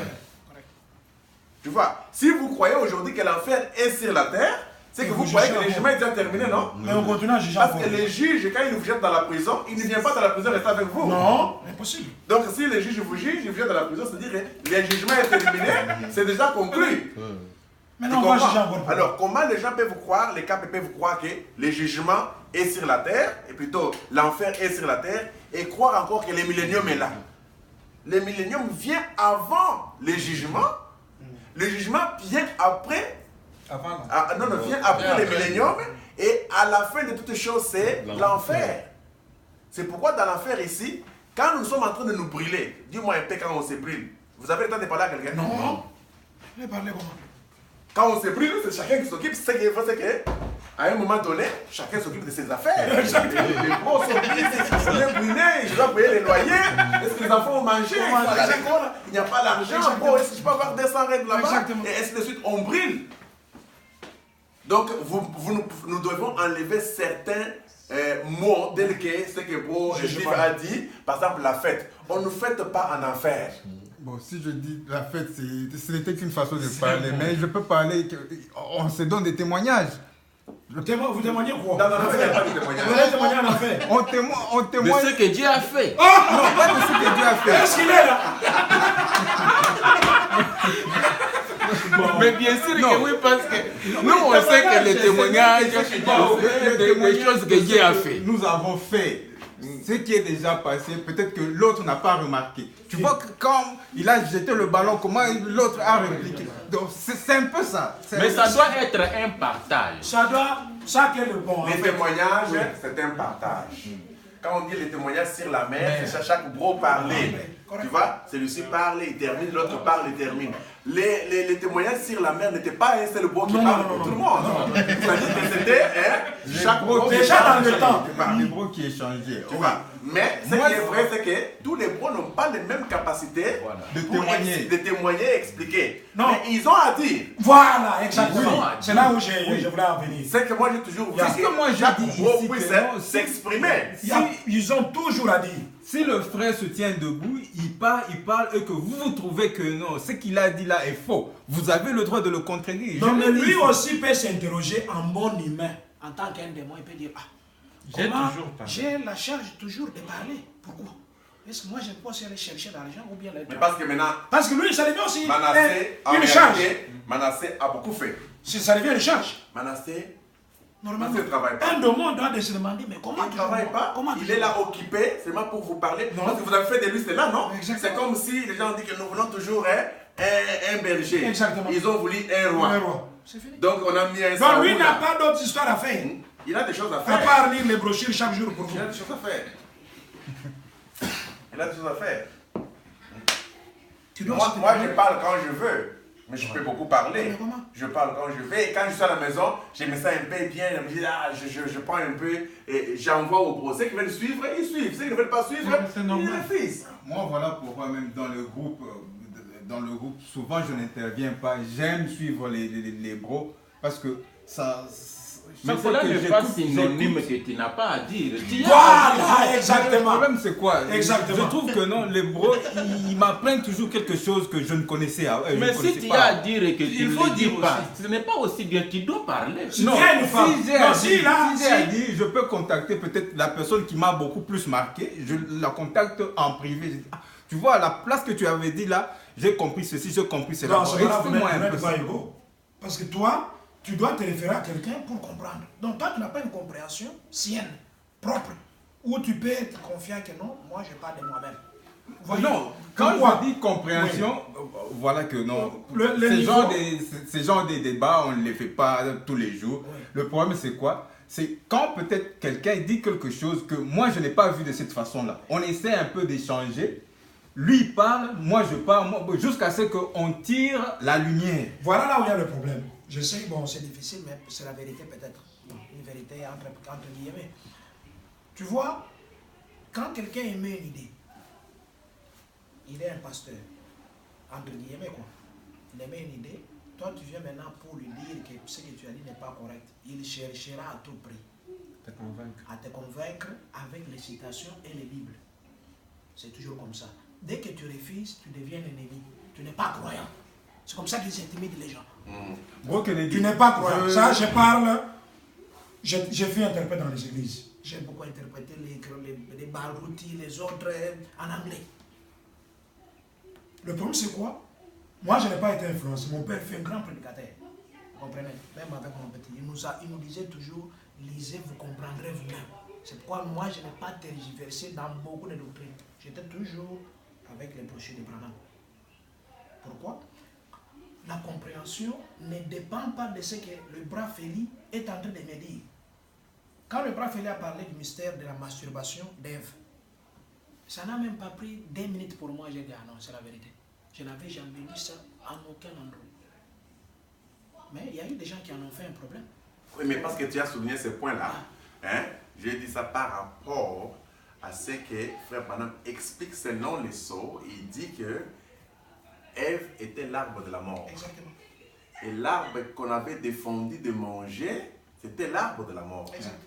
Tu vois, si vous croyez aujourd'hui que l'enfer est sur la terre, c'est que vous croyez que le jugement est déjà terminé, non? Mais on continue à juger. Parce que les juges, quand ils vous jettent dans la prison, ils ne viennent pas dans la prison rester avec vous. Non, impossible. Donc si les juges vous jugent, ils vous jettent dans la prison, c'est-à-dire que le jugement est terminé, c'est déjà conclu. Maintenant, on va juger encore. Alors, comment les gens peuvent croire, les capes peuvent croire que le jugement est sur la terre, et plutôt l'enfer est sur la terre, et croire encore que le millénium est là? Le millénium vient avant le jugement. Le jugement vient après. Vient après le millénium, et à la fin de toutes choses, c'est l'enfer. C'est pourquoi dans l'enfer ici, quand nous sommes en train de nous brûler, dis-moi un peu quand on se brûle, vous avez le temps de parler à quelqu'un? Non. Mais parlez comment? Quand on se brûle, c'est chacun qui s'occupe. Ce qu'il faut, c'est qu'à un moment donné, chacun s'occupe de ses affaires. Les gros sont brûlés, on est brûlé, je dois payer les loyers. Est-ce que les enfants ont mangé? Il n'y a pas d'argent. Bon, est-ce que je peux avoir 200 règles là-bas? Et ainsi de suite, on brûle. Donc, nous devons enlever certains mots tels que ce que Bro Juif a dit. Par exemple, la fête. On ne fête pas en enfer. Bon, si je dis la fête, ce n'était qu'une façon de parler, mais je peux parler, on se donne des témoignages. Vous témoignez quoi? Non, il n'y a pas de témoignage. Vous allez témoigner en enfer. On témoigne. De ce que Dieu a fait. Non, pas de ce que Dieu a fait. Est-ce qu'il est là? Mais bien sûr que oui, parce que nous, on sait que les témoignages, des choses que Dieu a fait. Nous avons fait ce qui est déjà passé, peut-être que l'autre n'a pas remarqué. Tu vois que quand il a jeté le ballon, comment l'autre a répliqué. Donc c'est un peu ça. Mais ça doit être un partage. Ça qui est le bon. Les témoignages, c'est un partage. Quand on dit les témoignages sur la mer, c'est chaque bro parler. Tu vois, celui-ci parle, il termine, l'autre parle, il termine. Les témoignages sur la mer n'étaient pas un seul bro qui parle pour tout le monde. C'est-à-dire que c'était chaque bro déjà dans le temps. Les bros qui échangeaient. Tu vois. Mais ce qui est vrai, c'est que tous les bros n'ont pas les mêmes capacités de témoigner et expliquer. Non. Mais ils ont à dire. Voilà, exactement. C'est là où je voulais en venir. C'est que moi j'ai toujours vu que moi, chaque je dis bro ici puisse que non, s'exprimer. Ils ont toujours à dire. Si le frère se tient debout, il parle et que vous trouvez que non, ce qu'il a dit là est faux, vous avez le droit de le contredire. Donc lui aussi peut s'interroger en bon humain, en tant qu'un démon, il peut dire, J'ai toujours parlé. j'ai la charge toujours de parler. Pourquoi? Est-ce que moi je peux aussi aller chercher l'argent ou bien les Mais parce que maintenant, parce que lui, ça devient aussi Manassé, en une charge. réalité, Manassé a beaucoup fait. Ça devient une charge. Manassé, Normalement, il ne travaille pas. un demande doit se demander, mais comment Il ne travaille pas, il est là occupé, seulement pour vous parler. Non. Parce que vous avez fait de lui cela, non? Exactement. C'est comme si les gens disent que nous voulons toujours un berger. Exactement. Ils ont voulu un roi. Un roi. C'est fini. Donc on a mis un Donc Saoul lui n'a là. pas d'autre histoire à faire. Il a des choses à À faire. part lire les brochures chaque jour pour vous. Il a des choses à faire. Il a des choses à faire. Tu dois Moi, se moi, demander- je parle quand je veux. Mais je peux beaucoup parler. Mais comment? Je parle quand je veux. Et quand je suis à la maison, je me sens un peu bien. Je me dis, ah, je prends un peu et j'envoie au pro. Ceux qui veulent suivre, ils suivent. Ceux qui ne veulent pas suivre, Non, c'est ils normal. refusent. Moi, voilà pourquoi même dans le groupe, souvent je n'interviens pas. J'aime suivre les bros parce que ça. Mais chaque fois cela que n'est pas j'écoute- synonyme que tu n'as pas à dire. Tu as Voilà, Le exactement. problème, c'est quoi? Exactement. Je trouve que non, les bros, ils m'apprennent toujours quelque chose que je ne connaissais pas. Mais si tu as à dire et que tu Il ne faut le dis dire pas, aussi. ce n'est pas aussi bien, tu dois parler. Si Non, tu as une femme. si j'ai Non, à si, dire, là, si j'ai à si. dire, je peux contacter peut-être la personne qui m'a beaucoup plus marqué. Je la contacte en privé. Je dis, ah, tu vois, à la place que tu avais dit là, j'ai compris ceci, j'ai compris cela. Dans ce cas-là, vous Explique-moi un n'êtes peu pas ça. égaux. Parce que toi, tu dois te référer à quelqu'un pour comprendre. Donc toi, tu n'as pas une compréhension sienne, propre, où tu peux être confiant que non, moi je parle de moi-même. Voyez, Non, quand pourquoi? je dis compréhension, voilà que non. Le Ces niveau- genres de débats, on ne les fait pas tous les jours. Oui. Le problème, c'est quoi? C'est quand peut-être quelqu'un dit quelque chose que moi, je n'ai pas vu de cette façon-là. On essaie un peu d'échanger. Lui il parle, moi je parle, jusqu'à ce qu'on tire la lumière. Voilà là où il y a le problème. Je sais, bon, c'est difficile, mais c'est la vérité peut-être. Une vérité entre guillemets. Tu vois, quand quelqu'un émet une idée, il est un pasteur, entre guillemets quoi. Il émet une idée, toi tu viens maintenant pour lui dire que ce que tu as dit n'est pas correct. Il cherchera à tout prix à te convaincre avec les citations et les Bibles. C'est toujours comme ça. Dès que tu refuses, tu deviens l'ennemi. Tu n'es pas croyant. C'est comme ça qu'ils intimident les gens. Gros Kennedy, Tu n'es pas croyant. Ça, je parle. J'ai fait interprète dans les églises. J'ai beaucoup interprété les Barouti, les autres en anglais. Le problème, c'est quoi? Moi, je n'ai pas été influencé. Mon père fait un grand prédicateur. Vous comprenez? Même avec mon petit. Il nous disait toujours, lisez, vous comprendrez vous-même. C'est pourquoi moi, je n'ai pas tergiversé dans beaucoup de doctrines. J'étais toujours avec les brochures de Branham. Pourquoi? La compréhension ne dépend pas de ce que le bras Félix est en train de me dire. Quand le bras Félix a parlé du mystère de la masturbation d'Ève, ça n'a même pas pris 2 minutes pour moi. J'ai dit, ah non, c'est la vérité. Je n'avais jamais lu ça en aucun endroit. Mais il y a eu des gens qui en ont fait un problème. Oui, mais parce que tu as souligné ce point-là, hein, j'ai dit ça par rapport à ce que Frère Branham explique selon les sceaux. Il dit que Ève était l'arbre de la mort. Exactement. Et l'arbre qu'on avait défendu de manger, c'était l'arbre de la mort. Exact.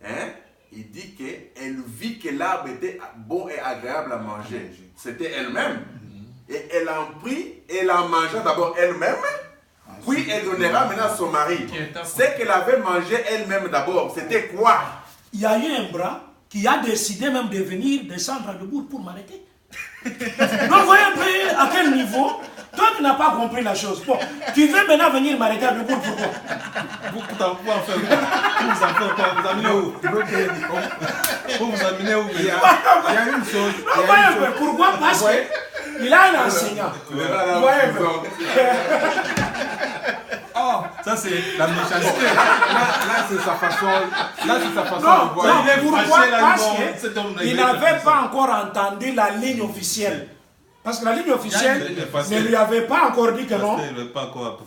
Hein? Il dit qu'elle vit que l'arbre était bon et agréable à manger. C'était elle-même. Et elle en prit, elle en mangea d'abord elle-même, puis elle donnera maintenant à son mari. Ce qu'elle avait mangé elle-même d'abord, c'était quoi? Il y a eu un bras qui a décidé même de venir descendre à debout pour m'arrêter. Donc, vous voyez un peu à quel niveau. Toi, tu n'as pas compris la chose. Bon, tu veux maintenant venir m'arrêter à debout, pourquoi? Pour en faire quoi? Pour vous en faire quoi? Vous amenez où? Pour vous amener où? il y a une chose. Non, voyez un peu. Pourquoi? Parce qu'il a un enseignant. Vous voyez un peu. Oh, ça c'est la méchanceté. Là, c'est sa façon. Là, c'est sa façon Non, de voir. non, pourquoi? fâché, là, Parce cet homme, qu'il il est n'avait fâché. pas encore entendu la ligne officielle. Parce que la ligne officielle Il est fâché. ne lui avait pas encore dit que non, Il veut pas quoi.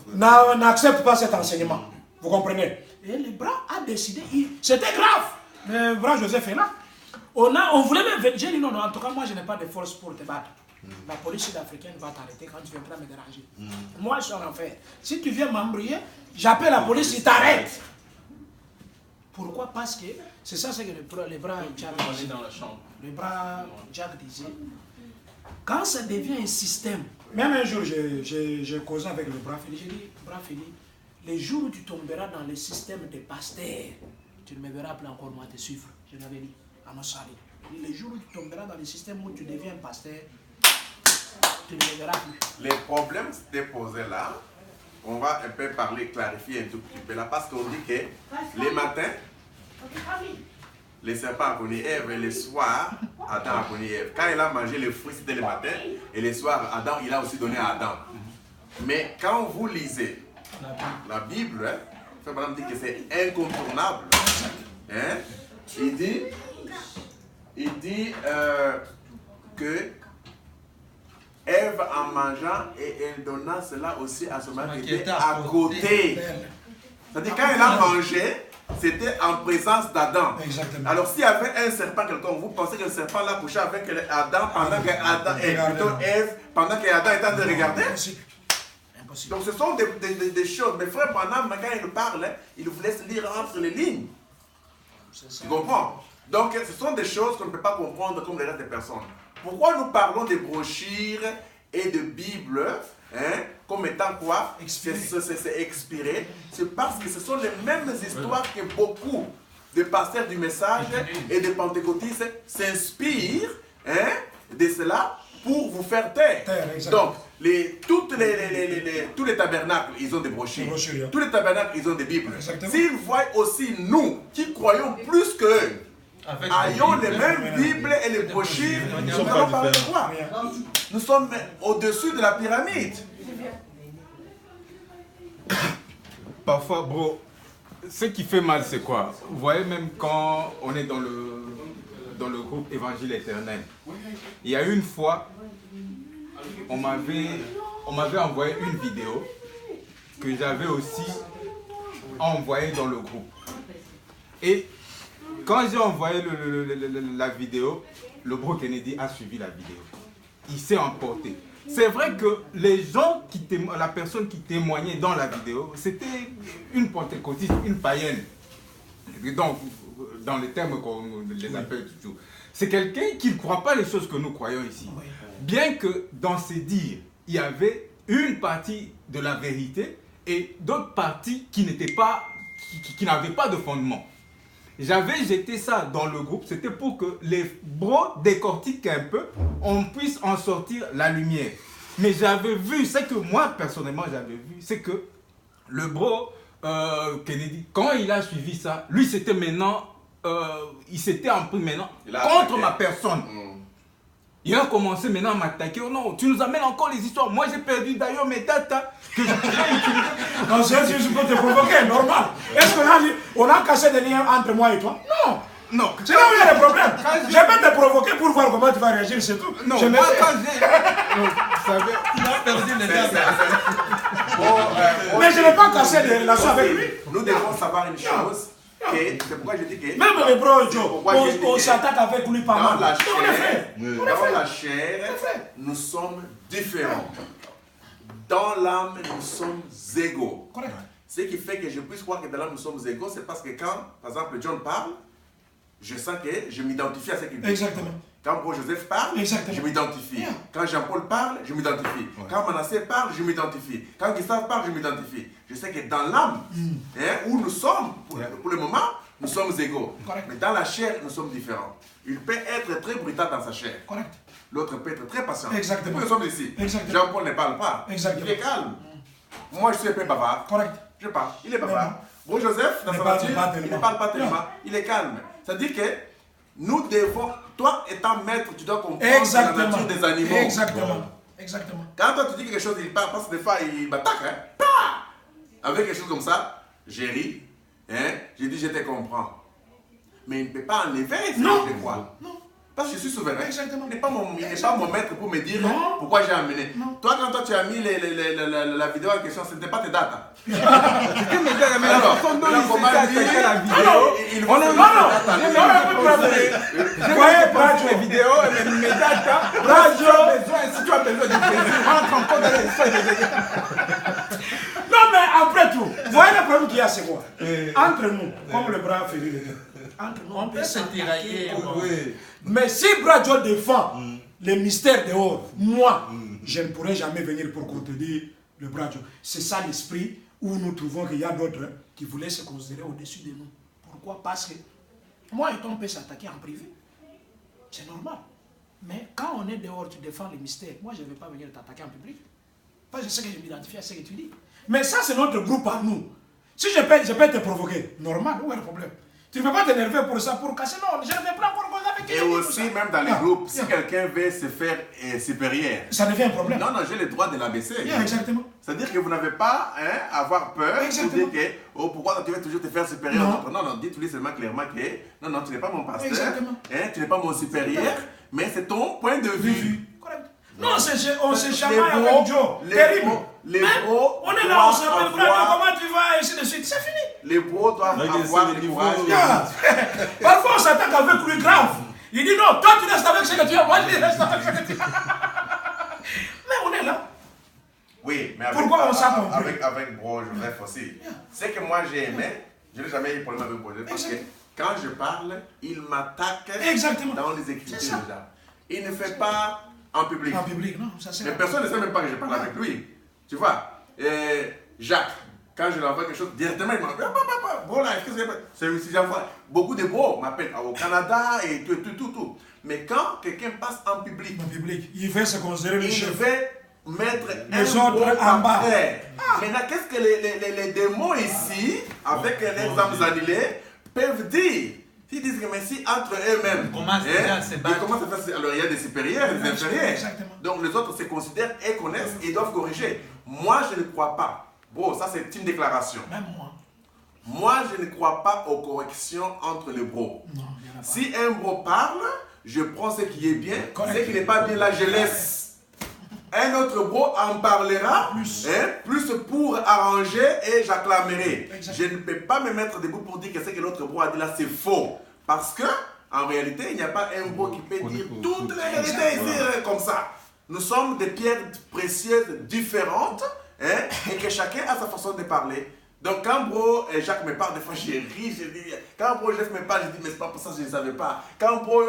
n'accepte pas cet enseignement. Vous comprenez? Et le bras a décidé, c'était grave. Le bras Joseph est là. On voulait même venir. J'ai dit non, non, en tout cas, moi je n'ai pas de force pour te battre. La police sud-africaine va t'arrêter quand tu viendras me déranger. Moi je suis en enfer. Si tu viens m'embrouiller, j'appelle la police, il t'arrête. Pourquoi? Parce que c'est ça, c'est que le bras Jack On est disait. dans la chambre. Le bras Jack disait, quand ça devient un système, même un jour j'ai causé avec le bras Philippe, j'ai dit, bras Philippe, les jours où tu tomberas dans le système des pasteurs, tu ne me verras plus encore moi te suivre. Je l'avais dit à nos salés. Les jours où tu tomberas dans le système où tu deviens pasteur, tu ne les verras plus. Les problèmes s'étaient posés là. On va un peu parler, clarifier un tout petit peu là, parce qu'on dit que les matins, les serpents a connu Ève et le soir, Adam a connu Ève. Quand il a mangé les fruits, c'était le matin, et le soir, Adam, il a aussi donné à Adam. Mais quand vous lisez la Bible, hein, Frère Branham dit que c'est incontournable. Hein? Il dit que Ève en mangeant et elle donna cela aussi à son mari qui était à côté. C'est-à-dire quand elle a mangé, c'était en présence d'Adam. Alors s'il y avait un serpent quelconque, vous pensez que le serpent l'a couché avec Adam pendant que Ève, pendant que Adam était en train de regarder? Impossible. Donc ce sont des choses. Mais frère Branham, quand il parle, il vous laisse lire entre les lignes. Tu comprends? Donc ce sont des choses qu'on ne peut pas comprendre comme les restes des personnes. Pourquoi nous parlons des brochures et de Bible comme étant quoi? C'est expiré. C'est parce que ce sont les mêmes histoires que beaucoup de pasteurs du message et de pentecôtistes s'inspirent de cela pour vous faire taire. Donc, tous les tabernacles, ils ont des brochures. Tous les tabernacles, ils ont des Bibles. S'ils voient aussi nous, qui croyons plus qu'eux, ayons les mêmes Bibles et les brochures, nous allons parler de quoi? Nous sommes au-dessus de la pyramide. Parfois, bro, ce qui fait mal, c'est quoi? Vous voyez, même quand on est dans le groupe Évangile Éternel, il y a une fois, on m'avait envoyé une vidéo que j'avais aussi envoyée dans le groupe. Et quand j'ai envoyé la vidéo, le bro Kennedy a suivi la vidéo. Il s'est emporté. C'est vrai que les gens la personne qui témoignait dans la vidéo, c'était une pentecôtiste, une païenne. Donc, dans les termes qu'on les appelle toujours. C'est quelqu'un qui ne croit pas les choses que nous croyons ici. Bien que dans ses dires, il y avait une partie de la vérité et d'autres parties qui n'avaient pas de fondement. J'avais jeté ça dans le groupe, c'était pour que les bros décortiquent un peu, on puisse en sortir la lumière. Mais j'avais vu, c'est que moi personnellement j'avais vu, c'est que le bro Kennedy, quand il a suivi ça, lui c'était maintenant, il s'était en pris maintenant contre ma personne. Il a commencé maintenant à m'attaquer. Oh non, tu nous amènes encore les histoires. Moi j'ai perdu d'ailleurs mes data que je pouvais utiliser. Non, je peux te provoquer, normal. Est-ce qu'on a cassé des liens entre moi et toi? Non. Non. C'est là où il y a des problèmes. Je peux te provoquer pour voir comment tu vas réagir, c'est tout. Non, moi quand j'ai... Il a perdu les data. Mais je n'ai pas cassé des relations avec lui. Nous devons savoir une chose. C'est pourquoi je dis que... Même les bros, Joe, on s'attaque avec lui pas mal. Dans la chair, nous sommes différents. Dans l'âme, nous sommes égaux. Correct. Ce qui fait que je puisse croire que dans l'âme, nous sommes égaux, c'est parce que quand, par exemple, John parle, je sens que je m'identifie à ce qu'il dit. Exactement. Quand Paul Joseph parle, je m'identifie. Quand Jean-Paul parle, je m'identifie. Quand Manassé parle, je m'identifie. Quand Gustave parle, je m'identifie. Je sais que dans l'âme, où nous sommes, pour le moment, nous sommes égaux. Correct. Mais dans la chair, nous sommes différents. Il peut être très brutal dans sa chair. Correct. L'autre peut être très patient. Exactement. Nous sommes ici. Exactement. Jean-Paul ne parle pas. Exactement. Il est calme. Moi, je suis un peu bavard. Correct. Je parle. Il est bavard. Bon, Joseph, dans sa nature, il ne parle pas tellement. Il est calme. C'est-à-dire que nous devons, toi étant maître, tu dois comprendre la nature des animaux. Exactement. Exactement. Quand toi tu dis quelque chose, il parle, parce que des fois il m'attaque. Avec quelque chose comme ça, j'ai ri. J'ai dit, je te comprends. Mais il ne peut pas enlever ce que je crois. Non. Parce que je suis souverain. Exactement. Il n'est pas mon maître pour me dire pourquoi j'ai amené. Toi, quand tu as mis la vidéo en question, ce n'était pas tes dates. C'était mes dates, mais la façon dont il s'était attaqué la vidéo. On est je voyais pas les vidéos, mes dates. Si tu as besoin de plaisir, rentre encore dans les feuilles. Non, mais après tout, vous voyez le problème qu'il y a, c'est quoi? Entre nous, comme le bras Ferry le dit, entre nous, on peut se tirailler. Mais si Bradjo défend les mystères dehors, moi, je ne pourrai jamais venir pour contredire le Bradjo. C'est ça l'esprit où nous trouvons qu'il y a d'autres qui voulaient se considérer au-dessus de nous. Pourquoi? Parce que moi et toi, on peut s'attaquer en privé. C'est normal. Mais quand on est dehors, tu défends les mystères. Moi, je ne vais pas venir t'attaquer en public. Parce que je sais que je m'identifie à ce que tu dis. Mais ça, c'est notre groupe à nous. Si je peux te provoquer, normal, où est le problème? Tu ne peux pas t'énerver pour ça, pour casser. Non, je ne vais pas encore avec qui. Et aussi, même dans les groupes, si quelqu'un veut se faire supérieur, ça devient un problème. Non, j'ai le droit de l'abaisser. Exactement. C'est-à-dire que vous n'avez pas à avoir peur de dire que pourquoi tu veux toujours te faire supérieur. Non, dites-lui seulement clairement que non, tu n'es pas mon pasteur, tu n'es pas mon supérieur, mais c'est ton point de vue. Correct. Non, on se chamaille avec Joe. Terrible. Les bros, on est là, on s'appelle comment tu vas, et ainsi de suite. C'est fini. Les bros doivent avoir le courage. Parfois, on s'attaque avec lui grave. Il dit non, toi tu restes avec ce que tu as, moi je reste avec ce que tu as. Mais on est là. Oui, mais pourquoi on s'est compris avec Bro Joseph aussi. C'est que moi j'ai aimé, je n'ai jamais eu de problème avec Bro Joseph parce que quand je parle, il m'attaque dans les écritures déjà. Il ne fait pas en public. En public, non, ça c'est. Mais personne ne sait même pas que je parle avec lui. Tu vois, Jacques, quand je lui envoie quelque chose, directement il m'envoie. Bon là, si j'envoie, beaucoup de bros m'appellent au Canada et tout. Mais quand quelqu'un passe en public, il veut se considérer le chef. Il veut mettre les autres en bas. Maintenant, qu'est-ce que les démons ici, avec les âmes annulées, peuvent dire? Ils disent que mais si entre eux-mêmes, ils commencent à faire, alors il y a des supérieurs et des inférieurs. Donc les autres se considèrent et connaissent et doivent corriger. Moi, je ne crois pas. Bon, ça c'est une déclaration. Même moi. Moi, je ne crois pas aux corrections entre les bros. Non, si un bro parle, je prends ce qui est bien, ce qui n'est pas bien, là je laisse. Un autre bro en parlera plus pour arranger et j'acclamerai. Je ne peux pas me mettre debout pour dire que ce que l'autre bro a dit là c'est faux. Parce que en réalité, il n'y a pas un bro qui peut dire toutes les vérités ici comme ça. Nous sommes des pierres précieuses différentes et que chacun a sa façon de parler. Donc quand Bro Jacques me parle, des fois j'ai ri, je dis. Quand Bro Jeff me parle, je dis mais c'est pas pour ça que je ne savais pas. Quand Bro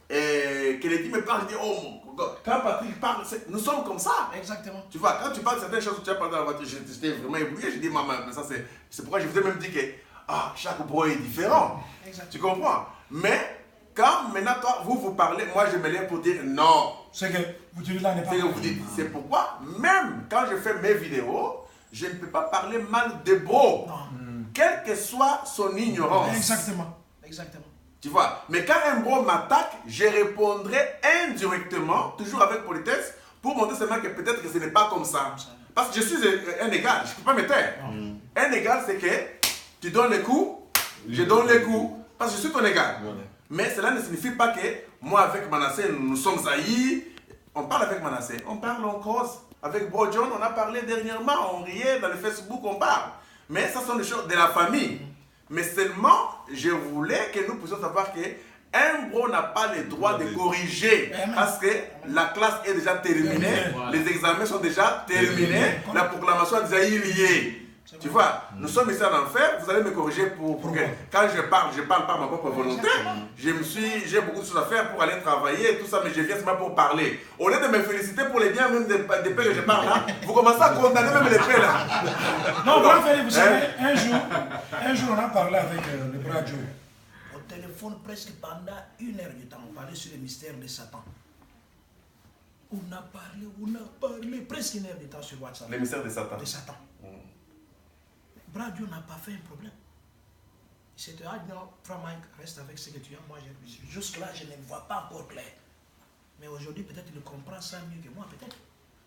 Kennedy me parle, je dis oh mon God. Quand Patrick parle, nous sommes comme ça. Exactement. Tu vois, quand tu parles de certaines choses que tu as parlé dans la voiture, j'étais vraiment ébloui, je dis maman, mais ça c'est pourquoi je vous ai même dit que chaque Bro est différent. Exactement. Tu comprends? Mais quand maintenant toi, vous parlez, moi je me lève pour dire non. C'est que vous dites là n'est pas. C'est pourquoi, même quand je fais mes vidéos, je ne peux pas parler mal de Bro, quelle que soit son ignorance. Exactement. Tu vois, mais quand un Bro m'attaque, je répondrai indirectement, toujours avec politesse, pour montrer seulement que peut-être que ce n'est pas comme ça. Parce que je suis un égal, je ne peux pas me taire. Un égal, c'est que tu donnes les coups, je donne les coups, parce que je suis ton égal. Mais cela ne signifie pas que moi avec Manassé, nous sommes haïs. On parle avec Manassé, on parle en cause. Avec Bro John, on a parlé dernièrement, on riait dans le Facebook, on parle. Mais ça sont des choses de la famille. Mais seulement, je voulais que nous puissions savoir qu'un bro n'a pas le droit de corriger. Parce que la classe est déjà terminée, les examens sont déjà terminés, la proclamation est déjà liée. Tu vois, nous sommes ici en enfer, vous allez me corriger pour que quand je parle par ma propre volonté. J'ai beaucoup de choses à faire pour aller travailler et tout ça, mais je viens seulement pour parler. Au lieu de me féliciter pour les biens même des paix que je parle là, vous commencez à condamner même les paix là. Non, vous savez, un jour on a parlé avec le bras Joe. Au téléphone presque pendant 1 heure du temps, on parlait sur le mystère de Satan. On a parlé presque 1 heure de temps sur WhatsApp. Le mystère de Satan. Bradio n'a pas fait un problème. Il s'est dit, non, frère Mike, reste avec ce que tu as. Moi, jusque-là, je ne vois pas encore clair. Mais aujourd'hui, peut-être il comprend ça mieux que moi, peut-être.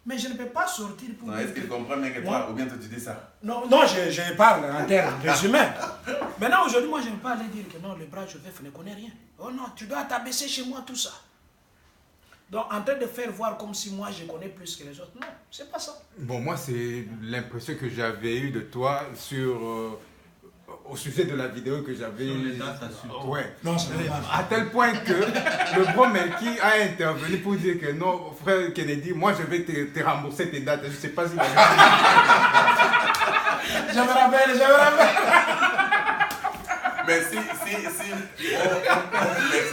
Mais je ne peux pas sortir pour... Est-ce qu'il comprend mieux que toi ou bien tu dis ça? Non, je parle en termes humains. Maintenant, aujourd'hui, moi, je ne peux pas aller dire que non, le bras Joseph ne connaît rien. Oh non, tu dois t'abaisser chez moi, tout ça. Donc, en train de faire voir comme si moi, je connais plus que les autres. Non, c'est pas ça. Bon, moi, c'est l'impression que j'avais eue de toi au sujet de la vidéo que j'avais... Ouais. Non, c'est vrai. À tel point que le bro Melki a intervenu pour dire que non, frère Kennedy, moi, je vais te rembourser tes dates. Je ne sais pas si... Je me rappelle. Mais si le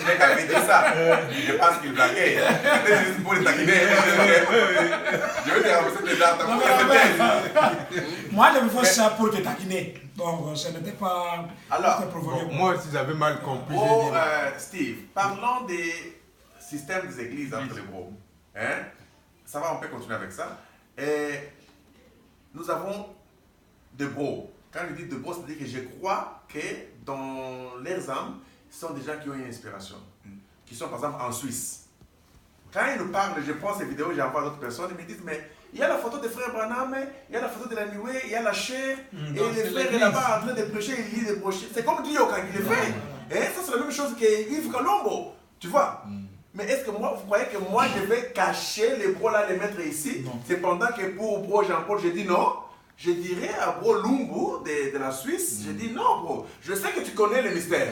mec avait dit ça, je pense qu'il blaguait. C'était juste pour les taquiner. Je vais te ramasser des dates. Moi, j'avais fait ça pour te taquiner. Donc, ce n'était pas. Alors, moi, si j'avais mal compris, bro, Steve, parlons des systèmes des églises entre les bros. Hein? Ça va, on peut continuer avec ça. Et nous avons des bros. Quand je dis de bros, c'est-à-dire que je crois que dans leurs âmes, ce sont des gens qui ont une inspiration. Qui sont par exemple en Suisse. Quand ils nous parlent, je prends ces vidéos, j'envoie à d'autres personnes, ils me disent, mais il y a la photo de frère Branham, il y a la photo de la nuée, il y a la chair, et le frère est là-bas en train de prêcher, il lit des brochures. C'est comme Dio quand il le fait. Et ça, c'est la même chose que Yves Colombo. Tu vois? Mais est-ce que moi, vous croyez que moi, je vais cacher les bros là, les mettre ici? C'est pendant que pour bro Jean-Paul, je dis non. Je dirais à bro Lumbu de la Suisse, je dis non, bro. Je sais que tu connais le mystère.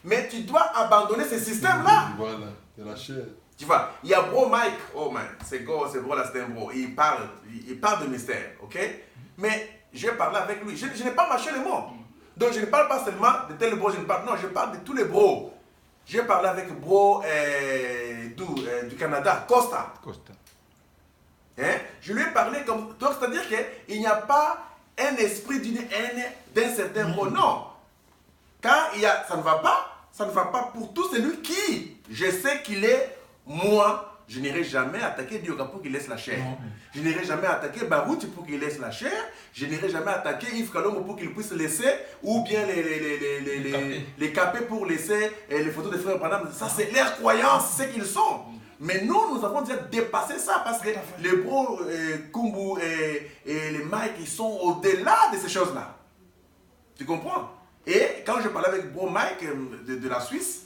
Mais tu dois abandonner ce système-là. Voilà, de la chair. Tu vois, il y a bro Mike, oh man, c'est bro là, c'est un bro. Il parle de mystère, ok? Mais j'ai parlé avec lui. Je n'ai pas mâché les mots. Donc je ne parle pas seulement de tel bro, non, je parle de tous les bros. J'ai parlé avec bro du Canada, Costa. Hein? Je lui ai parlé comme. Donc c'est-à-dire qu'il n'y a pas un esprit d'une haine d'un certain bro. Non. Quand il y a, ça ne va pas pour tout celui qui, je sais qu'il est moi. Je n'irai jamais attaquer Dioka pour qu'il laisse la chair. Je n'irai jamais attaquer Barouti pour qu'il laisse la chair. Je n'irai jamais attaquer Yves Kalombo pour qu'il puisse laisser, ou bien les capés pour laisser les photos des frères Branham. Ça, c'est leur croyance, c'est ce qu'ils sont. Mais nous avons déjà dépassé ça parce que les bros Kumbu et les Mike, ils sont au-delà de ces choses-là. Tu comprends? Et quand je parlais avec bro Mike de la Suisse,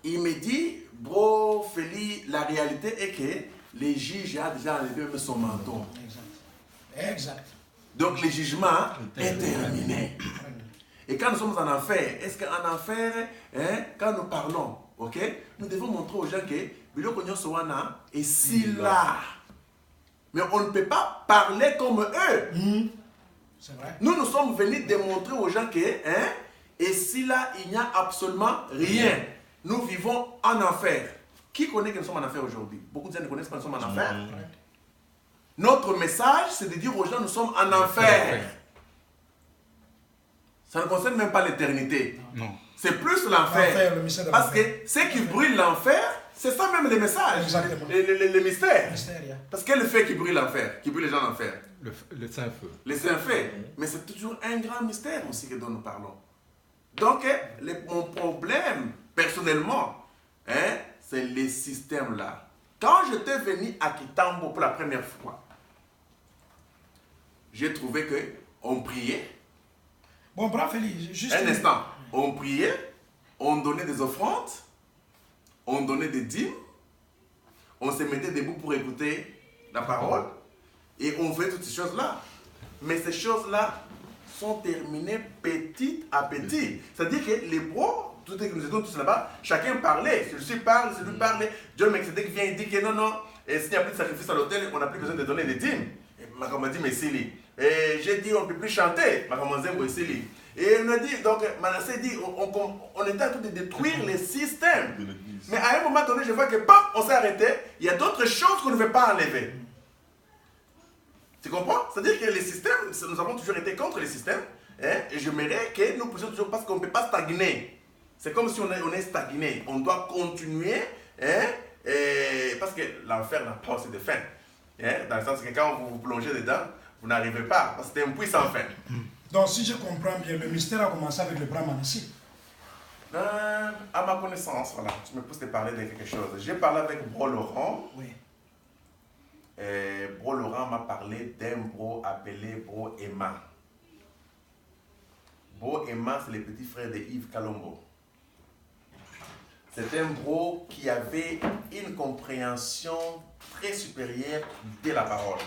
il me dit, bro Feli, la réalité est que les juges ont déjà enlevé même son menton. Exact. Donc le jugement est terminé. Et quand nous sommes en enfer, est-ce qu'en enfer, hein, quand nous parlons, ok, nous devons montrer aux gens que Biloko Nyosowana est si là. Mais on ne peut pas parler comme eux. C'est vrai. Nous sommes venus démontrer aux gens que, hein, et si là, il n'y a absolument rien. Nous vivons en enfer. Qui connaît que nous sommes en enfer aujourd'hui? Beaucoup de gens ne connaissent pas que nous sommes en enfer. Notre message, c'est de dire aux gens, nous sommes en enfer. Ça ne concerne même pas l'éternité. C'est plus l'enfer. Parce que ce qui brûle l'enfer, c'est ça même le message. Exactement. Le mystère. Mystère. Parce que le fait qui brûle l'enfer, qui brûle les gens l'enfer. Le Saint-Feu. Le Saint-Feu. Mais c'est toujours un grand mystère aussi dont nous parlons. Donc, mon problème, personnellement, hein, c'est les systèmes-là. Quand j'étais venu à Kitambo pour la première fois, j'ai trouvé qu'on priait. Bon, bravo, Félix. Juste Un instant. On priait, on donnait des offrandes, on donnait des dîmes, on se mettait debout pour écouter la parole et on fait toutes ces choses-là. Mais ces choses-là sont terminées petit à petit. C'est-à-dire que les bros, tout est que nous étions tous là-bas, chacun parlait. Celui-ci parle, celui parlait. John Mexique vient et dit que non, et s'il n'y a plus de sacrifice à l'hôtel, on n'a plus besoin de donner des dîmes. Et Maman dit, mais c'est lui. Et j'ai dit, on ne peut plus chanter. Maman dit, oui, c'est lui. Et on a dit, donc Manassé dit, on était en train de détruire les systèmes. Mais à un moment donné, je vois que, pop, on s'est arrêté. Il y a d'autres choses qu'on ne veut pas enlever. Tu comprends? C'est-à-dire que les systèmes, nous avons toujours été contre les systèmes. Hein, et j'aimerais que nous puissions toujours, parce qu'on ne peut pas stagner. C'est comme si on est stagné. On doit continuer, hein, parce que l'enfer n'a pas aussi de fin. Hein, dans le sens que quand vous vous plongez dedans, vous n'arrivez pas, parce que c'est un puits sans fin. Donc, si je comprends bien, le mystère a commencé avec le Brahmanassi. À ma connaissance, voilà, tu me pousses de parler de quelque chose. J'ai parlé avec Bro Laurent. Oui. Et Bro Laurent m'a parlé d'un bro appelé Bro Emma. Bro Emma, c'est le petit frère de Yves Kalombo. C'est un bro qui avait une compréhension très supérieure de la parole.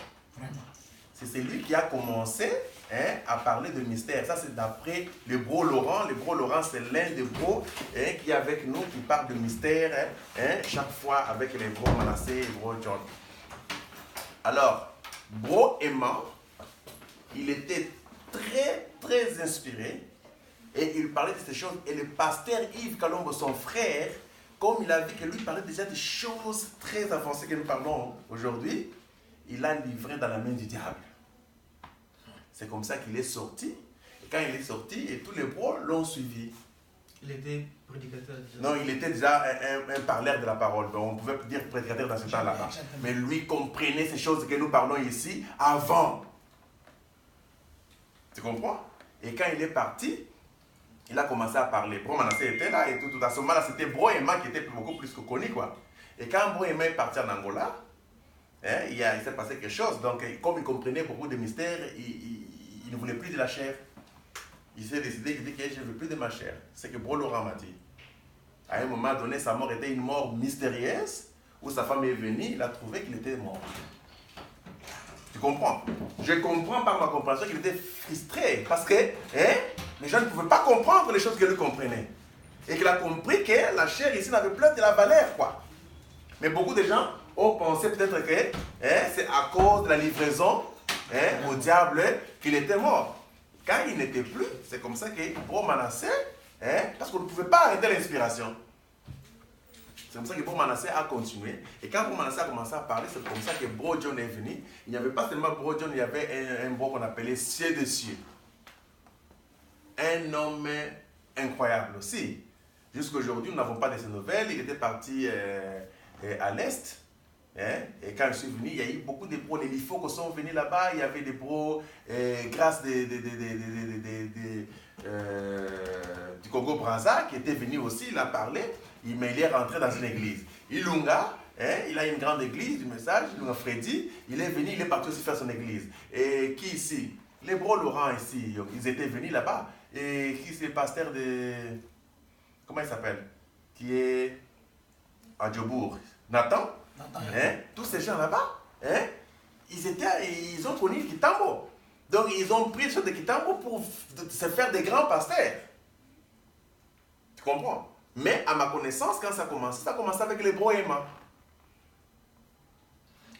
C'est celui qui a commencé, hein, à parler de mystère. Ça, c'est d'après le bro Laurent. Le bro Laurent, c'est l'un des bros, hein, qui est avec nous, qui parle de mystère, hein, chaque fois avec les bros Manassé et bro John. Alors, bro Emma, il était très, très inspiré Et il parlait de ces choses. Et le pasteur Yves Kalombo, son frère, comme il a vu que lui parlait déjà des choses très avancées que nous parlons aujourd'hui, il a livré dans la main du diable. C'est comme ça qu'il est sorti. Et quand il est sorti, et tous les bros l'ont suivi. Il était prédicateur déjà. Non, il était déjà un parleur de la parole. Donc on pouvait dire prédicateur dans ce temps-là. Mais lui comprenait ces choses que nous parlons ici avant. Tu comprends? Et quand il est parti, il a commencé à parler. Bro Manasseh était là et tout. À ce moment-là, c'était Bro Emma qui était beaucoup plus connu, quoi. Et quand Bro Emma est parti en Angola, il s'est passé quelque chose. Donc, comme il comprenait beaucoup de mystères, il ne voulait plus de la chair. Il s'est décidé, il dit que je ne veux plus de ma chair. C'est que Bro Laurent m'a dit. À un moment donné, sa mort était une mort mystérieuse, où sa femme est venue, il a trouvé qu'il était mort. Tu comprends? Je comprends par ma compréhension qu'il était frustré, parce que les gens ne pouvaient pas comprendre les choses que lui comprenait. Et qu'il a compris que la chair ici n'avait plus de la valeur, quoi. Mais beaucoup de gens ont pensé peut-être que c'est à cause de la livraison au diable qu'il était mort. Quand il n'était plus, c'est comme ça que Bro Manasseh, parce qu'on ne pouvait pas arrêter l'inspiration. C'est comme ça que Bro Manasseh a continué. Et quand Bro Manasseh a commencé à parler, c'est comme ça que Bro John est venu. Il n'y avait pas seulement Bro John, il y avait un bro qu'on appelait Cieux de Cieux. Un homme incroyable aussi. Jusqu'à aujourd'hui, nous n'avons pas de ses nouvelles. Il était parti à l'Est. Et quand je suis venu, il y a eu beaucoup de bros. Les Lifos qui sont venus là-bas. Il y avait des bros grâce du Congo-Brazza qui étaient venus aussi. Il a parlé. Mais il est rentré dans une église. Ilunga, il a une grande église du message. Ilunga Freddy, il est venu, il est parti aussi faire son église. Et qui ici? Les bros Laurent ici, ils étaient venus là-bas. Et qui c'est le pasteur de... Comment il s'appelle? Qui est à Djobourg. Nathan? Tous ces gens là-bas, ils ont connu le Kitambo. Donc ils ont pris ce de Kitambo pour se faire des grands pasteurs. Tu comprends? Mais à ma connaissance, quand ça a commencé avec les Bro Emma.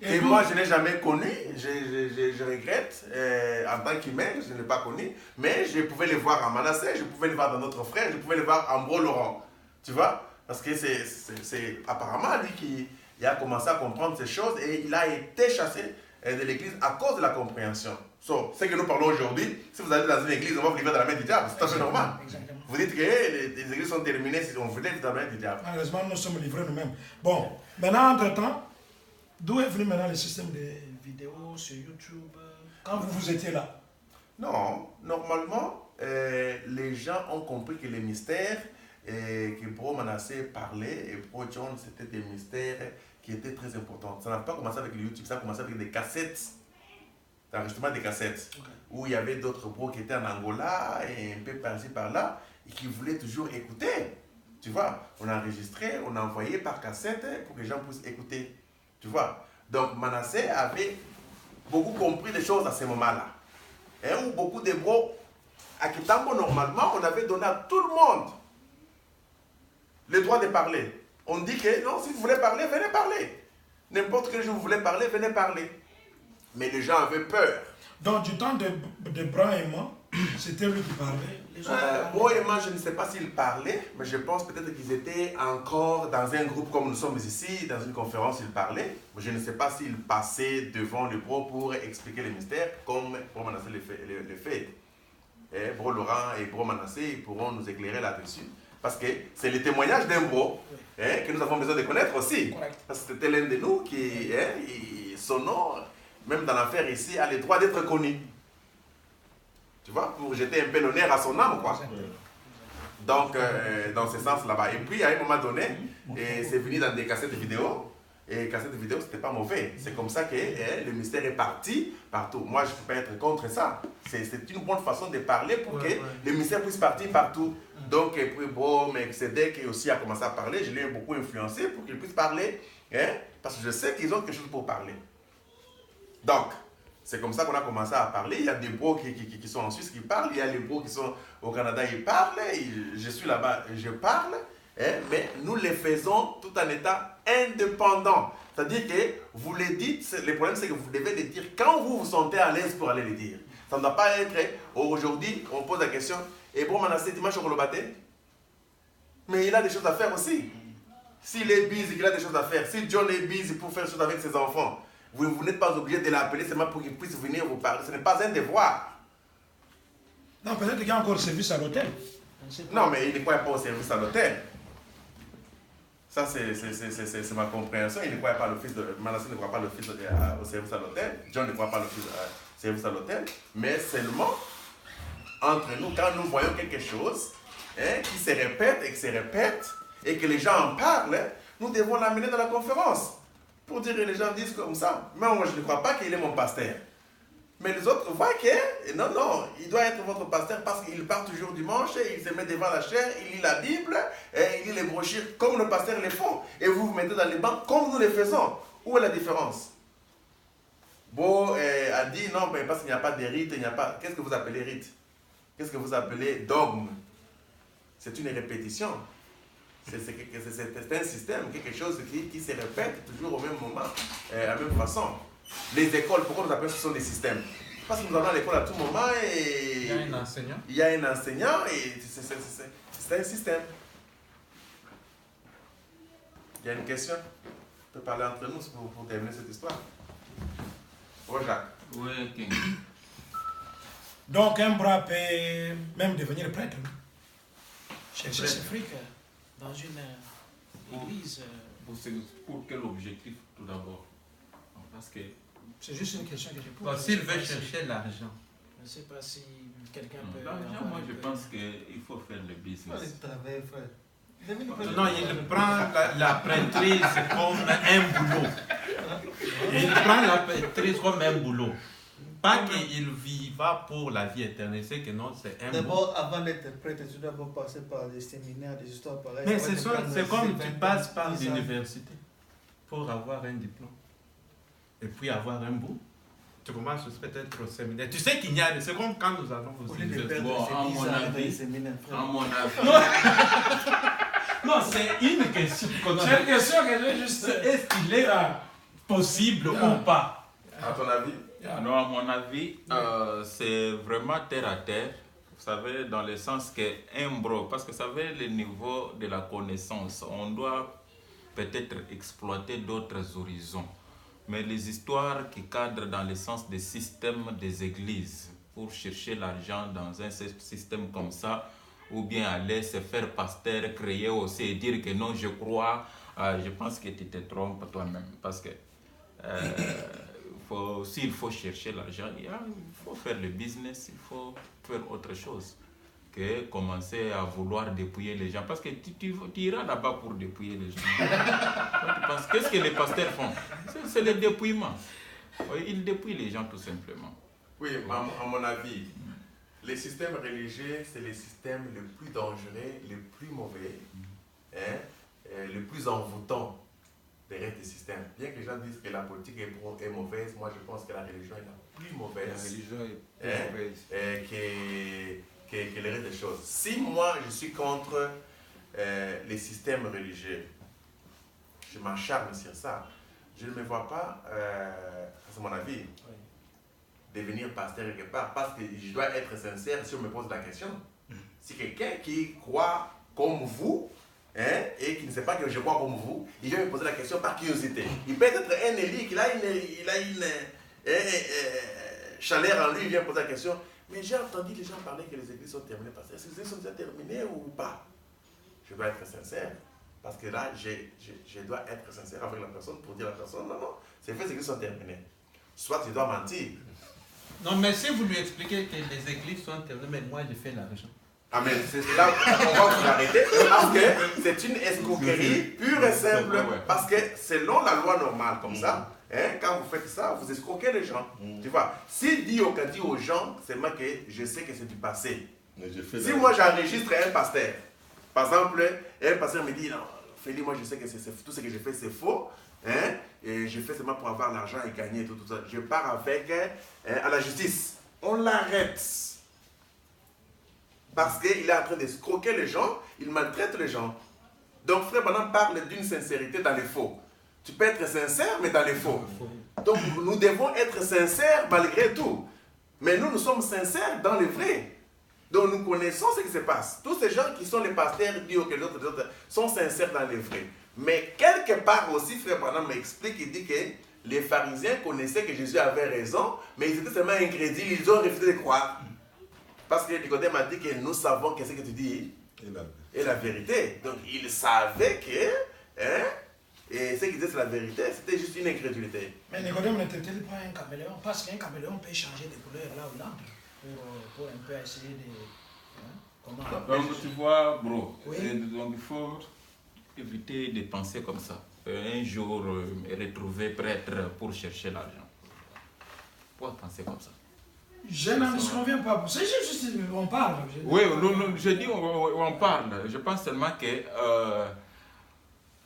Et moi, je n'ai jamais connu, je regrette, en tant qu'humain, je ne l'ai pas connu, mais je pouvais les voir en Manasseh, je pouvais les voir dans notre frère, je pouvais les voir en Bro Laurent. Tu vois? Parce que c'est apparemment lui qui a commencé à comprendre ces choses et il a été chassé de l'église à cause de la compréhension. Ce que nous parlons aujourd'hui, si vous allez dans une église, on va vous livrer dans la main du diable, c'est tout à fait normal. Exactement. Vous dites que les églises sont terminées si on vous livre dans la main du diable. Malheureusement, nous sommes livrés nous-mêmes. Bon, maintenant, entre-temps, d'où est venu maintenant le système de vidéos sur YouTube quand vous étiez là? Non, normalement, les gens ont compris que les mystères que Bro Manasseh parlait et Bro John, c'était des mystères qui étaient très importants. Ça n'a pas commencé avec le YouTube, ça a commencé avec des cassettes, d'enregistrement des cassettes, où il y avait d'autres bros qui étaient en Angola et un peu par-ci par-là et qui voulaient toujours écouter. Tu vois, on a enregistré, on a envoyé par cassette pour que les gens puissent écouter. Tu vois, donc Manasseh avait beaucoup compris les choses à ce moment-là. Et où beaucoup de bros, à Kitambo, normalement, on avait donné à tout le monde le droit de parler. On dit que non, si vous voulez parler, venez parler. N'importe quel jour vous voulez parler, venez parler. Mais les gens avaient peur. Donc, du temps de Brahima, c'était lui qui parlait. Bro Emma, je ne sais pas s'il parlait, mais je pense peut-être qu'ils étaient encore dans un groupe comme nous sommes ici, dans une conférence, ils parlaient. Je ne sais pas s'ils passaient devant le bro pour expliquer les mystères, comme Bro Manasseh le fait. Et Bro Laurent et Bro Manasseh, ils pourront nous éclairer là-dessus. Parce que c'est le témoignage d'un bro que nous avons besoin de connaître aussi. Correct. Parce que c'était l'un de nous qui, son nom, même dans l'affaire ici, a le droit d'être connu. Tu vois, pour jeter un peu l'honneur à son âme, quoi. Donc, dans ce sens là-bas. Et puis, à un moment donné, c'est venu dans des cassettes vidéo. Et cassettes vidéo, c'était pas mauvais. C'est comme ça que le mystère est parti partout. Moi, je ne peux pas être contre ça. C'est une bonne façon de parler pour que le mystère puisse partir partout. Donc, et puis, bon, mais Cédric aussi a commencé à parler. Je l'ai beaucoup influencé pour qu'il puisse parler. Parce que je sais qu'ils ont quelque chose pour parler. Donc, c'est comme ça qu'on a commencé à parler. Il y a des bros qui sont en Suisse qui parlent. Il y a les bros qui sont au Canada, ils parlent. Je suis là-bas, je parle. Mais nous les faisons tout en étant indépendants. C'est-à-dire que vous les dites, le problème c'est que vous devez les dire quand vous vous sentez à l'aise pour aller les dire. Ça ne doit pas être aujourd'hui, on pose la question, et bon, Manassé, dimanche au Kolobaté. Mais il a des choses à faire aussi. S'il est busy, il a des choses à faire. Si John est busy pour faire des choses avec ses enfants, vous n'êtes pas obligé de l'appeler seulement pour qu'il puisse venir vous parler. Ce n'est pas un devoir. Non, peut-être qu'il y a encore service à l'hôtel. Non, mais il ne croit pas au service à l'hôtel. Ça, c'est ma compréhension. Il ne croit pas Manassé ne croit pas au service à l'hôtel. John ne croit pas au service à l'hôtel. Mais seulement, entre nous, quand nous voyons quelque chose qui se répète et que les gens en parlent, nous devons l'amener dans la conférence pour dire que les gens disent comme ça. Mais moi, je ne crois pas qu'il est mon pasteur. Mais les autres voient que, non, il doit être votre pasteur parce qu'il part toujours dimanche, il se met devant la chaire, il lit la Bible, il lit les brochures comme nos pasteurs les font. Et vous vous mettez dans les bancs comme nous les faisons. Où est la différence? Beau a dit non, mais parce qu'il n'y a pas de rite, il n'y a pas. Qu'est-ce que vous appelez rite? Qu'est-ce que vous appelez dogme? C'est une répétition. C'est un système, quelque chose qui se répète toujours au même moment, à la même façon. Les écoles, pourquoi nous appelons ce sont des systèmes? Parce que nous allons à l'école à tout moment et... Il y a un enseignant. Il y a un enseignant et c'est un système. Il y a une question? On peut parler entre nous pour terminer cette histoire. Oui, Jacques. Oui, King. Donc un bras peut même devenir prêtre. Chercher ses frics dans une église. Pour quel objectif tout d'abord? Parce que c'est juste une question que je pose. Bon, s'il veut chercher l'argent. Je ne sais pas si quelqu'un peut... L'argent, moi je pense qu'il faut faire le business. Non, il prend la prêtrise comme un boulot. Il prend la prêtrise comme un boulot. Pas qu'il viva pour la vie éternelle, c'est que non, c'est un boulot. D'abord, avant d'être prêtre, tu dois passer par des séminaires, des histoires pareilles. Mais c'est comme tu passes par l'université pour avoir un diplôme. Et puis avoir un bout. Tu commences peut-être au séminaire. Tu sais qu'il y a... C'est comme quand nous allons aux universités. Bon, à mon avis... Non, c'est une question qu'on a. C'est une question que j'ai juste... Est-ce qu'il est possible ou pas? À ton avis? Non, à mon avis, c'est vraiment terre à terre. Vous savez, dans le sens qu'un bro, parce que vous savez, le niveau de la connaissance, on doit peut-être exploiter d'autres horizons. Mais les histoires qui cadrent dans le sens des systèmes des églises, pour chercher l'argent dans un système comme ça, ou bien aller se faire pasteur, créer aussi et dire que non, je crois, je pense que tu te trompes toi-même. Parce que s'il faut chercher l'argent, il faut faire le business, il faut faire autre chose que commencer à vouloir dépouiller les gens. Parce que tu iras là-bas pour dépouiller les gens. Qu'est-ce que les pasteurs font? C'est le dépouillement. Ils dépouillent les gens tout simplement. Oui, à mon avis, les systèmes religieux, c'est les systèmes les plus dangereux, les plus mauvais, les plus envoûtants des restes des systèmes. Bien que les gens disent que la politique est mauvaise, moi je pense que la religion est la plus mauvaise. La religion est plus mauvaise. Que le reste des choses. Si moi je suis contre les systèmes religieux, je m'acharne sur ça. Je ne me vois pas, c'est mon avis, devenir pasteur quelque part parce que je dois être sincère si on me pose la question. Si quelqu'un qui croit comme vous, et qui ne sait pas que je crois comme vous, il vient me poser la question par curiosité. Il peut être un élite, il a une chaleur en lui, il vient me poser la question. Mais j'ai entendu les gens parler que les églises sont terminées. Est-ce que les églises sont déjà terminées ou pas? Je dois être sincère. Parce que là, je dois être sincère avec la personne pour dire à la personne, non, c'est fait, les églises sont terminées. Soit je dois mentir. Non, mais si vous lui expliquez que les églises sont terminées, mais moi je fais l'argent. Amen. C'est là on va vous arrêter parce que c'est une escroquerie pure et simple. Parce que selon la loi normale comme ça, quand vous faites ça, vous escroquez les gens. Tu vois, si dit aux gens, c'est moi que je sais que c'est du passé. Si moi j'enregistre un pasteur, par exemple, un pasteur me dit, non, Félix, moi je sais que tout ce que je fais c'est faux, et je fais seulement pour avoir l'argent et gagner tout ça. Je pars avec à la justice. On l'arrête. Parce qu'il est en train d'escroquer les gens, il maltraite les gens. Donc Frère Branham parle d'une sincérité dans les faux. Tu peux être sincère, mais dans les faux. Donc, nous devons être sincères malgré tout. Mais nous sommes sincères dans le vrai. Donc, nous connaissons ce qui se passe. Tous ces gens qui sont les pasteurs, les autres, sont sincères dans le vrai. Mais quelque part aussi, Frère Branham m'explique, il dit que les pharisiens connaissaient que Jésus avait raison, mais ils étaient seulement incrédules, ils ont refusé de croire. Parce que Nicodème a dit que nous savons que ce que tu dis est la vérité. Donc, ils savaient que... et ce qu'ils disaient c'est la vérité, c'était juste une incrédulité. Mais Nicodème n'était-il pas un caméléon? Parce qu'un caméléon peut changer de couleur là ou là pour un peu essayer de... Donc tu vois, bro, Oui. Donc il faut éviter de penser comme ça. Un jour, retrouver prêtre pour chercher l'argent. Faut penser comme ça. Je n'en souviens pas. C'est juste, on parle. Oui, je dis on parle. Je pense seulement que...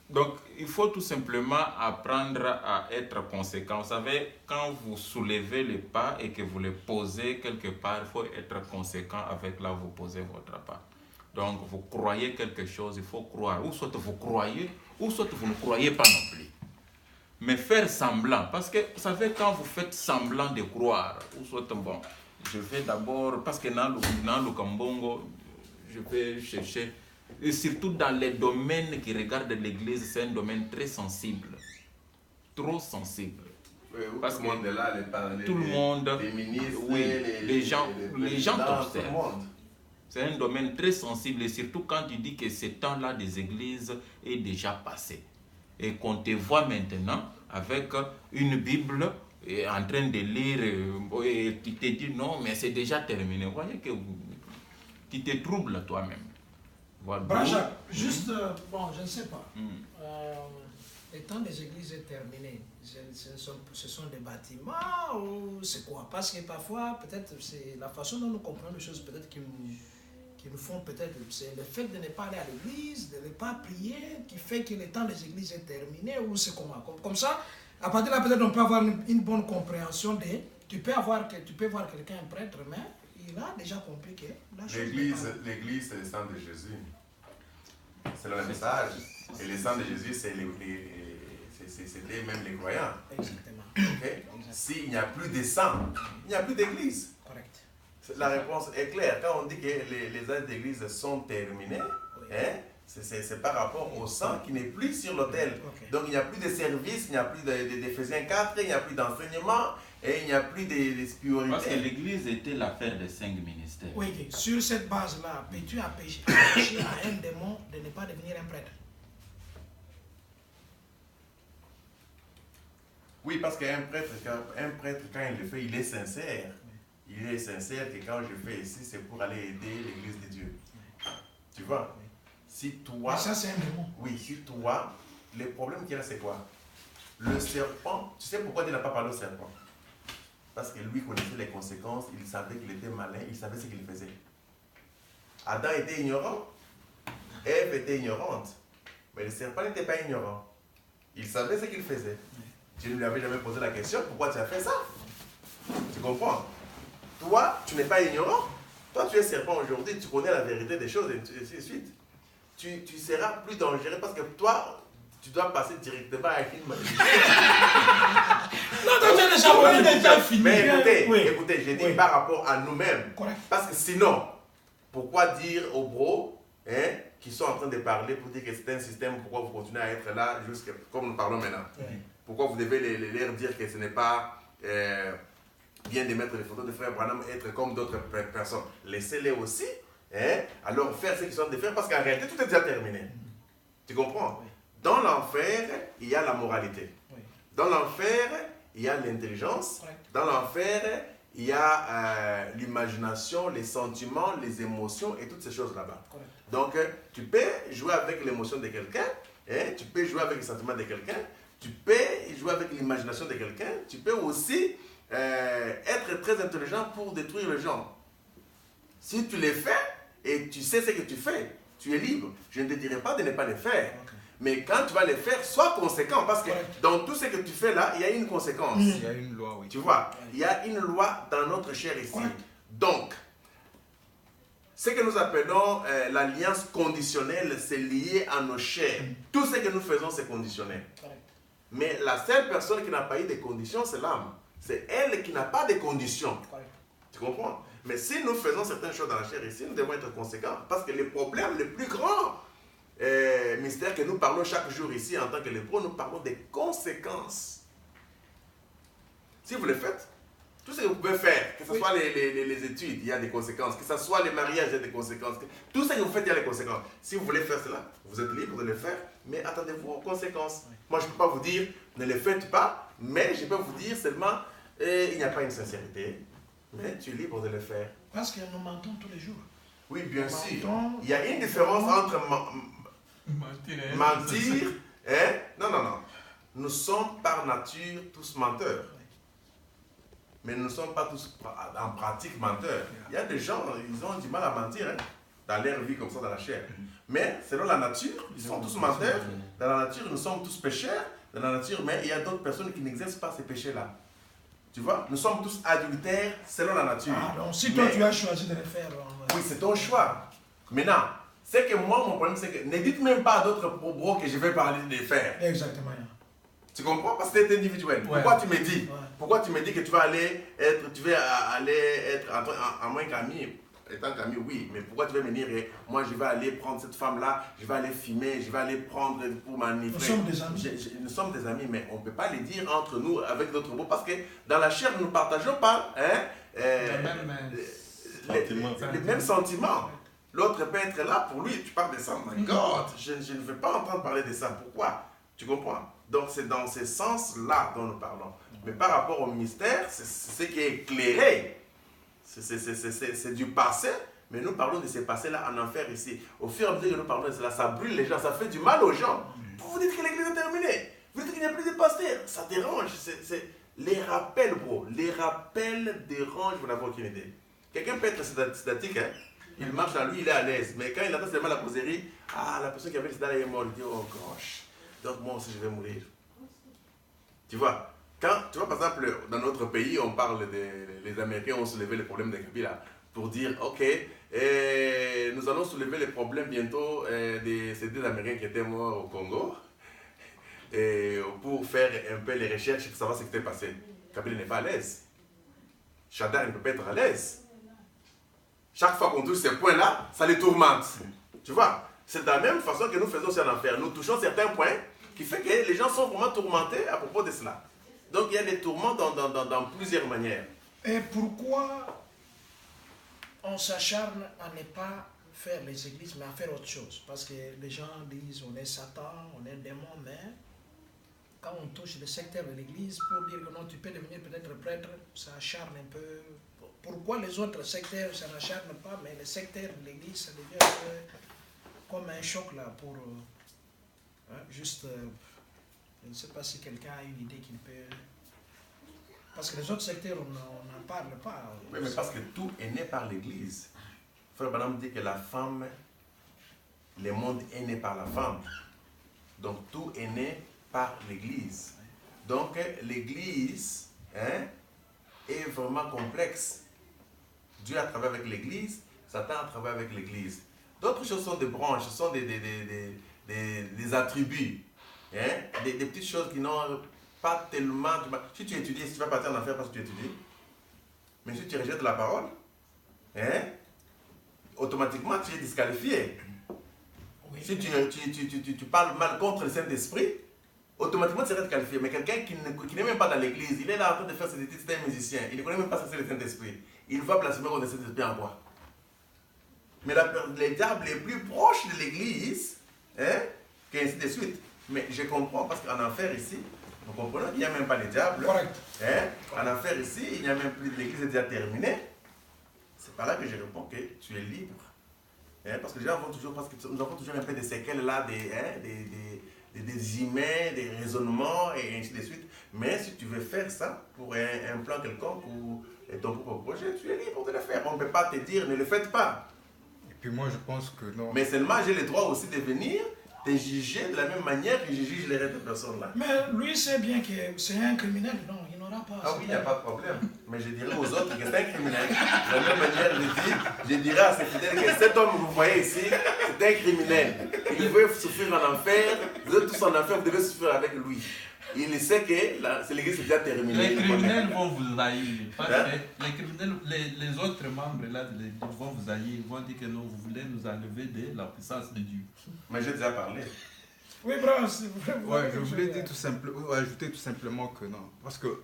donc, il faut tout simplement apprendre à être conséquent. Vous savez, quand vous soulevez les pas et que vous les posez quelque part, il faut être conséquent avec là où vous posez votre pas. Donc, vous croyez quelque chose, il faut croire. Ou soit vous croyez, ou soit vous ne croyez pas non plus. Mais faire semblant, parce que vous savez, quand vous faites semblant de croire, ou soit bon, je vais d'abord, parce que dans le Kambongo, je vais chercher... Et surtout dans les domaines qui regardent l'Église, c'est un domaine très sensible. Trop sensible. Oui, parce tout le monde est là, tout le monde, les ministres, oui, les gens t'observent. tout le monde. C'est un domaine très sensible et surtout quand tu dis que ce temps-là des églises est déjà passé. Et qu'on te voit maintenant avec une Bible et en train de lire et tu te dis non, mais c'est déjà terminé. Vous voyez que tu te troubles toi-même. Voilà. Braja, juste, bon, je ne sais pas. Le temps des églises est terminé. Ce sont des bâtiments ou c'est quoi? Parce que parfois, peut-être, c'est la façon dont nous comprenons les choses, peut-être qui nous font peut-être, c'est le fait de ne pas aller à l'église, de ne pas prier, qui fait que le temps des églises est terminé ou c'est comment? Comme ça, à partir de là, peut-être on peut avoir une bonne compréhension de, tu peux voir quelqu'un, un prêtre, mais il a déjà compris que la chose L'église, c'est le sang de Jésus. C'est le message. Et le sang de Jésus, c'était même les croyants. Exactement. Okay? S'il n'y a plus de sang, il n'y a plus d'église. Correct. La réponse est claire. Quand on dit que les âges d'église sont terminés, hein, c'est par rapport au sang qui n'est plus sur l'autel. Okay. Donc il n'y a plus de service, il n'y a plus d'Éphésiens 4, il n'y a plus d'enseignement et il n'y a plus d'espionage. Parce que l'église était l'affaire des 5 ministères. Oui, sur cette base-là, peux-tu empêcher à un démon de ne pas devenir un prêtre? Oui, parce qu'un prêtre, quand il le fait, il est sincère. Il est sincère que quand je fais ici, c'est pour aller aider l'église de Dieu. Tu vois? Si toi... Mais ça, c'est un démon. Oui, si toi, le problème qu'il y a, c'est quoi? Le serpent, tu sais pourquoi Dieu n'a pas parlé au serpent? Parce que lui connaissait les conséquences, il savait qu'il était malin, il savait ce qu'il faisait. Adam était ignorant, Ève était ignorante, mais le serpent n'était pas ignorant. Il savait ce qu'il faisait. Dieu ne lui avait jamais posé la question, pourquoi tu as fait ça? Tu comprends? Toi, tu n'es pas ignorant. Toi, tu es serpent aujourd'hui, tu connais la vérité des choses et ainsi de suite. Tu seras plus dangereux parce que toi, tu dois passer directement à une malédiction. Non, tu as déjà fini. Mais écoutez, Oui. écoutez, j'ai dit par rapport à nous-mêmes. Correct. Parce que sinon, pourquoi dire aux bros qui sont en train de parler pour dire que c'est un système, pourquoi vous continuez à être là, jusqu'à, comme nous parlons maintenant? Pourquoi vous devez leur dire que ce n'est pas bien de mettre les photos de frère Branham, être comme d'autres personnes? Laissez-les aussi, alors faire ce qu'ils sont de faire, parce qu'en réalité, tout est déjà terminé. Tu comprends? Dans l'enfer, il y a la moralité. Dans l'enfer, il y a l'intelligence. Dans l'enfer, il y a l'imagination, les sentiments, les émotions et toutes ces choses là-bas. Donc, tu peux jouer avec l'émotion de quelqu'un, tu peux jouer avec les sentiments de quelqu'un, tu peux jouer avec l'imagination de quelqu'un, tu peux aussi être très intelligent pour détruire les gens. Si tu les fais et tu sais ce que tu fais, tu es libre. Je ne te dirai pas de ne pas les faire. Mais quand tu vas les faire, sois conséquent. Parce que dans tout ce que tu fais là, il y a une conséquence. Il y a une loi, oui. Tu vois, il y a une loi dans notre chair ici. Donc, ce que nous appelons l'alliance conditionnelle, c'est lié à nos chairs. Tout ce que nous faisons, c'est conditionnel. Mais la seule personne qui n'a pas eu de conditions, c'est l'âme. C'est elle qui n'a pas de conditions. Tu comprends? Mais si nous faisons certaines choses dans la chair ici, nous devons être conséquents. Parce que les problèmes les plus grands mystères que nous parlons chaque jour ici en tant que lépreux, nous parlons des conséquences. Si vous le faites, tout ce que vous pouvez faire, que ce soit les études, il y a des conséquences, que ce soit les mariages, il y a des conséquences. Tout ce que vous faites, il y a des conséquences. Si vous voulez faire cela, vous êtes libre de le faire, mais attendez-vous aux conséquences. Moi, je ne peux pas vous dire, ne le faites pas, mais je peux vous dire seulement, il n'y a pas une sincérité, mais tu es libre de le faire. Parce que nous mentons tous les jours. Oui, bien sûr. Il y a une différence entre mentir et... Non. Nous sommes par nature tous menteurs. Mais nous ne sommes pas tous en pratique menteurs. Il y a des gens, ils ont du mal à mentir dans leur vie comme ça, dans la chair. Mais selon la nature, ils sont tous menteurs. Dans la nature, nous sommes tous pécheurs. Dans la nature, mais il y a d'autres personnes qui n'exercent pas ces péchés-là. Tu vois, nous sommes tous adultères selon la nature. Ah, donc si toi tu as choisi de le faire... Oui, c'est ton choix. Maintenant, c'est que moi, mon problème, c'est que ne dites même pas à d'autres bros que je vais parler de les faire. Exactement. Tu comprends? Parce que c'est individuel. Ouais. Pourquoi tu me dis? Pourquoi tu me dis que tu vas aller être en moins qu'ami? Étant qu'ami, oui, mais pourquoi tu veux me dire, moi je vais aller prendre cette femme-là, je vais aller filmer, je vais aller prendre pour m'enivrer. Nous sommes des amis. Nous sommes des amis, mais on ne peut pas les dire entre nous avec d'autres mots, parce que dans la chair, nous ne partageons pas les mêmes sentiments. L'autre peut être là, pour lui, tu parles de ça, my God, je ne veux pas entendre parler de ça. Pourquoi? Tu comprends? Donc c'est dans ce sens-là dont nous parlons. Mais par rapport au mystère, c'est ce qui est éclairé. C'est du passé, mais nous parlons de ces passés-là en enfer ici. Au fur et à mesure que nous parlons de cela, ça brûle les gens, ça fait du mal aux gens. Vous dites que l'église est terminée, vous dites qu'il n'y a plus de pasteurs, ça dérange. Les rappels, bro, les rappels dérangent, vous n'avez aucune idée. Quelqu'un peut être sédatique, il marche dans lui, il est à l'aise, mais quand il attend seulement la causerie, la personne qui avait le sida est morte, il dit, oh gosh, donc moi aussi je vais mourir. Tu vois? Tu vois, par exemple, dans notre pays, on parle les Américains ont soulevé le problème de Kabila pour dire, ok, nous allons soulever le problème bientôt de ces deux Américains qui étaient morts au Congo pour faire un peu les recherches pour savoir ce qui s'était passé. Kabila n'est pas à l'aise. Chadar ne peut pas être à l'aise. Chaque fois qu'on touche ces points-là, ça les tourmente. Tu vois, c'est de la même façon que nous faisons aussi en enfer. Nous touchons certains points qui fait que les gens sont vraiment tourmentés à propos de cela. Donc il y a des tourments dans plusieurs manières. Et pourquoi on s'acharne à ne pas faire les églises, mais à faire autre chose? Parce que les gens disent on est Satan, on est démon, mais quand on touche le secteur de l'église, pour dire que non, tu peux devenir peut-être prêtre, ça acharne un peu. Pourquoi les autres secteurs, ça n'acharne pas, mais le secteur de l'église, ça devient comme un choc là pour juste... je ne sais pas si quelqu'un a une idée qu'il peut... Parce que les autres secteurs, on n'en parle pas. Oui, mais parce que tout est né par l'Église. Frère Branham dit que la femme, le monde est né par la femme. Donc tout est né par l'Église. Donc l'Église est vraiment complexe. Dieu a travaillé avec l'Église, Satan a travaillé avec l'Église. D'autres choses sont des branches, ce sont des attributs. Des petites choses qui n'ont pas tellement... Si tu étudies, si tu vas partir en enfer parce que tu étudies, mais si tu rejettes la parole, automatiquement tu es disqualifié. Oui. Si tu parles mal contre le Saint-Esprit, automatiquement tu seras disqualifié. Mais quelqu'un qui n'est même pas dans l'église, il est là en train de faire ses études, c'est un musicien, il ne connaît même pas ce que c'est le Saint-Esprit. Il va blasphémer contre le Saint-Esprit en quoi? Mais les diables les plus proches de l'église, qu'ainsi de suite. Mais je comprends parce qu'en enfer ici, nous comprenons qu'il n'y a même pas de diable. Correct. En enfer ici, il n'y a même plus, l'église est déjà terminée. C'est par là que je réponds que tu es libre. Parce que les gens vont toujours, parce que nous avons toujours un peu des séquelles là, des humains, des raisonnements et ainsi de suite. Mais si tu veux faire ça pour un plan quelconque ou ton propre projet, tu es libre de le faire. On ne peut pas te dire ne le faites pas. Et puis moi je pense que non. Mais seulement j'ai le droit aussi de venir te juger de la même manière que je juge les restes de personnes là. Mais lui sait bien que c'est un criminel, non, il n'aura pas... Ah oui, il n'y a pas de problème. Mais je dirais aux autres que c'est un criminel. De la même manière, je dirais à ses fidèles que cet homme que vous voyez ici, c'est un criminel. Il veut souffrir en enfer, vous êtes tous en enfer, vous devez souffrir avec lui. il sait que l'église est déjà terminée. Les criminels vont vous haïr. Parce que les criminels, les autres membres là de l'église vont vous haïr. Ils vont dire que non, vous voulez nous enlever de la puissance de Dieu. Mais j'ai déjà parlé. Oui, bravo. Ouais, je voulais dire ajouter tout simplement que non. Parce que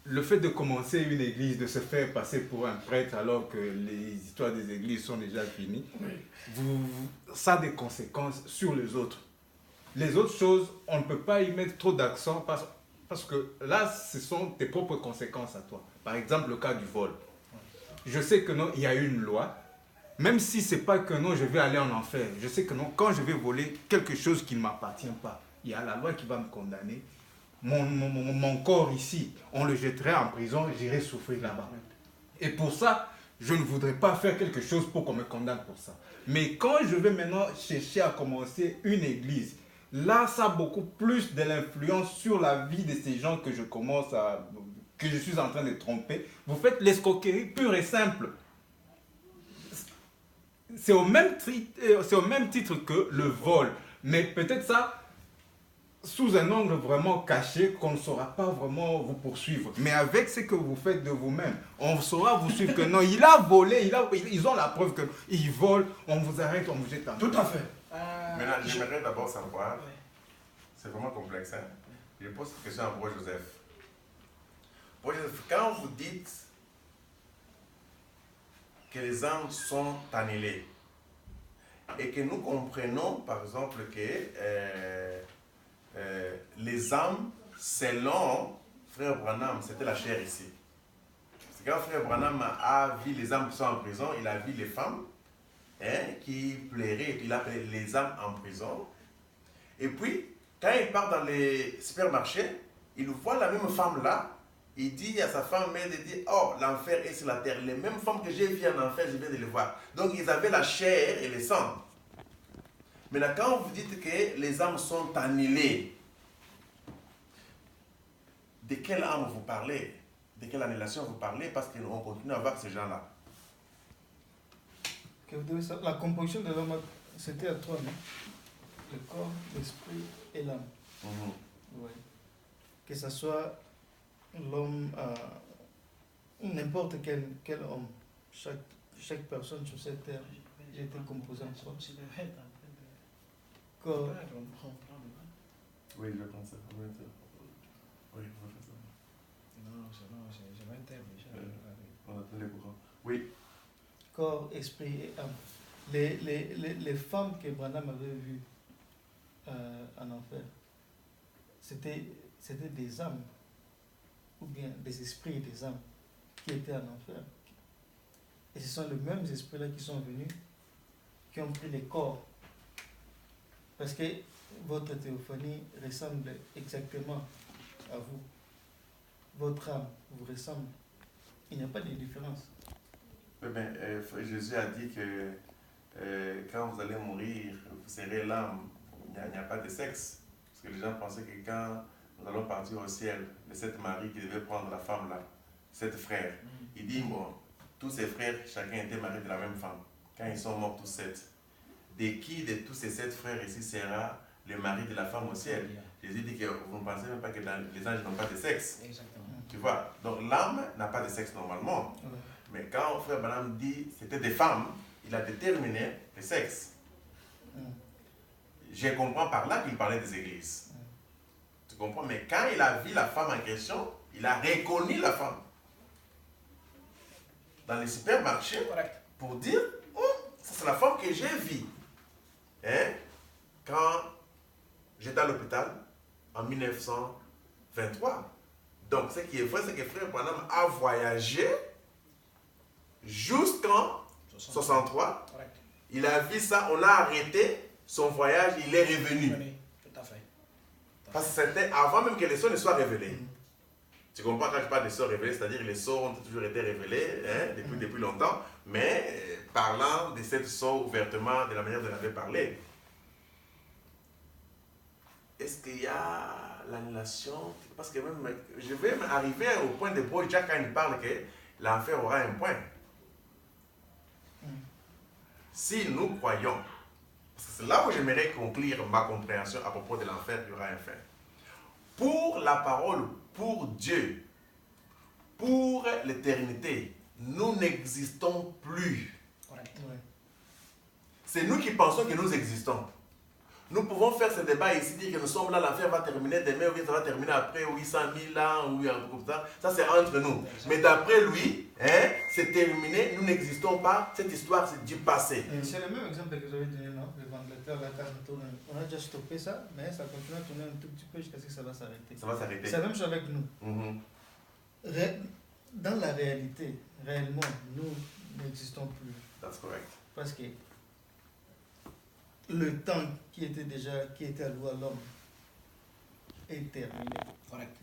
le fait de commencer une église, de se faire passer pour un prêtre alors que les histoires des églises sont déjà finies, ça a des conséquences sur les autres. Les autres choses, on ne peut pas y mettre trop d'accent parce que là, ce sont tes propres conséquences à toi. Par exemple, le cas du vol. Je sais que non, il y a une loi. Même si ce n'est pas que non, je vais aller en enfer. Je sais que non, quand je vais voler quelque chose qui ne m'appartient pas, il y a la loi qui va me condamner. Mon corps ici, on le jetterait en prison, j'irai souffrir là-bas. Et pour ça, je ne voudrais pas faire quelque chose pour qu'on me condamne pour ça. Mais quand je vais maintenant chercher à commencer une église, là, ça a beaucoup plus de l'influence sur la vie de ces gens que je suis en train de tromper. Vous faites l'escroquerie pure et simple. C'est au même titre que le vol. Mais peut-être ça, sous un angle vraiment caché, qu'on ne saura pas vraiment vous poursuivre. Mais avec ce que vous faites de vous-même, on saura vous suivre que non, il a volé, ils ont la preuve qu'il vole, on vous arrête, on vous jette en Tout à fait. Maintenant, j'aimerais d'abord savoir, c'est vraiment complexe, hein? Je pose cette question à Bro Joseph. Bro Joseph, quand vous dites que les âmes sont annihilées et que nous comprenons, par exemple, que les âmes, selon Frère Branham, c'était la chair ici. C'est quand Frère Branham a vu les âmes qui sont en prison, il a vu les femmes qui pleuraient, et puis il a appelé les âmes en prison. Et puis, quand il part dans les supermarchés, il voit la même femme là, il dit à sa femme, il dit, oh, l'enfer est sur la terre. Les mêmes femmes que j'ai vues en enfer, je viens de les voir. Donc, ils avaient la chair et le sang. Maintenant, quand vous dites que les âmes sont annihilées, de quelle âme vous parlez? De quelle annihilation vous parlez? Parce qu'on continue à voir ces gens-là. La composition de l'homme, c'était à trois, non? Le corps, l'esprit et l'âme. Ouais. Que ce soit l'homme, n'importe quel homme, chaque personne sur cette terre, j'ai été composé en soi. Corps. Oui, je pense. Oui, on va faire ça. On attend les courants. Oui. Corps, esprit et âme. Les femmes que Branham avait vues en enfer, c'était des âmes, ou bien des esprits et des âmes qui étaient en enfer. Et ce sont les mêmes esprits-là qui sont venus, qui ont pris les corps. Parce que votre théophanie ressemble exactement à vous. Votre âme vous ressemble. Il n'y a pas de différence. Oui, mais Jésus a dit que quand vous allez mourir, vous serez l'âme. Il n'y a pas de sexe. Parce que les gens pensaient que quand nous allons partir au ciel, de cette Marie qui devait prendre la femme là, sept frères, il dit, bon, tous ses frères, chacun était marié de la même femme. Quand ils sont morts tous sept, de qui de tous ces sept frères ici sera le mari de la femme au ciel? Jésus dit que vous ne pensez même pas que les anges n'ont pas de sexe. Exactement. Tu vois? Donc l'âme n'a pas de sexe normalement. Ouais. Mais quand Frère Branham dit que c'était des femmes, il a déterminé le sexe. Je comprends par là qu'il parlait des églises. Tu comprends? Mais quand il a vu la femme en question, il a reconnu la femme. Dans les supermarchés, pour dire, oh, ça c'est la femme que j'ai vue. Hein? Quand j'étais à l'hôpital en 1923. Donc, ce qui est vrai, c'est que Frère Branham a voyagé jusqu'en 63. Il a vu ça, on a arrêté son voyage, il est revenu. Tout à fait. Parce que c'était avant même que les sceaux ne soient révélés. Tu comprends quand je parle des sceaux révélés, c'est-à-dire que les sceaux ont toujours été révélés depuis longtemps, mais parlant de cette sceaux ouvertement, de la manière dont on avait parlé. Est-ce qu'il y a l'annulation? Parce que même, je vais arriver au point de Bro Jack quand il parle que l'enfer aura un point. Si nous croyons, parce que c'est là où j'aimerais conclure ma compréhension à propos de l'enfer, il y aura un fin. pour la parole, pour Dieu, pour l'éternité, nous n'existons plus. Correct. Ouais. C'est nous qui pensons que nous existons. Nous pouvons faire ce débat ici, dire que nous sommes là, l'enfer va terminer demain, ou ça va terminer après 800 000 ans, ou un peu comme ça. Ça, c'est entre nous. Mais d'après lui, hein, c'est terminé, nous n'existons pas. Cette histoire, c'est du passé. C'est le même exemple que vous avez donné, non? L'Angleterre, la carte tourne. On a déjà stoppé ça, mais ça continue à tourner un tout petit peu jusqu'à ce que ça va s'arrêter. Ça va s'arrêter. C'est la même chose avec nous. Dans la réalité, réellement, nous n'existons plus. That's correct. Parce que le temps qui était alloué à l'homme est terminé. Correct.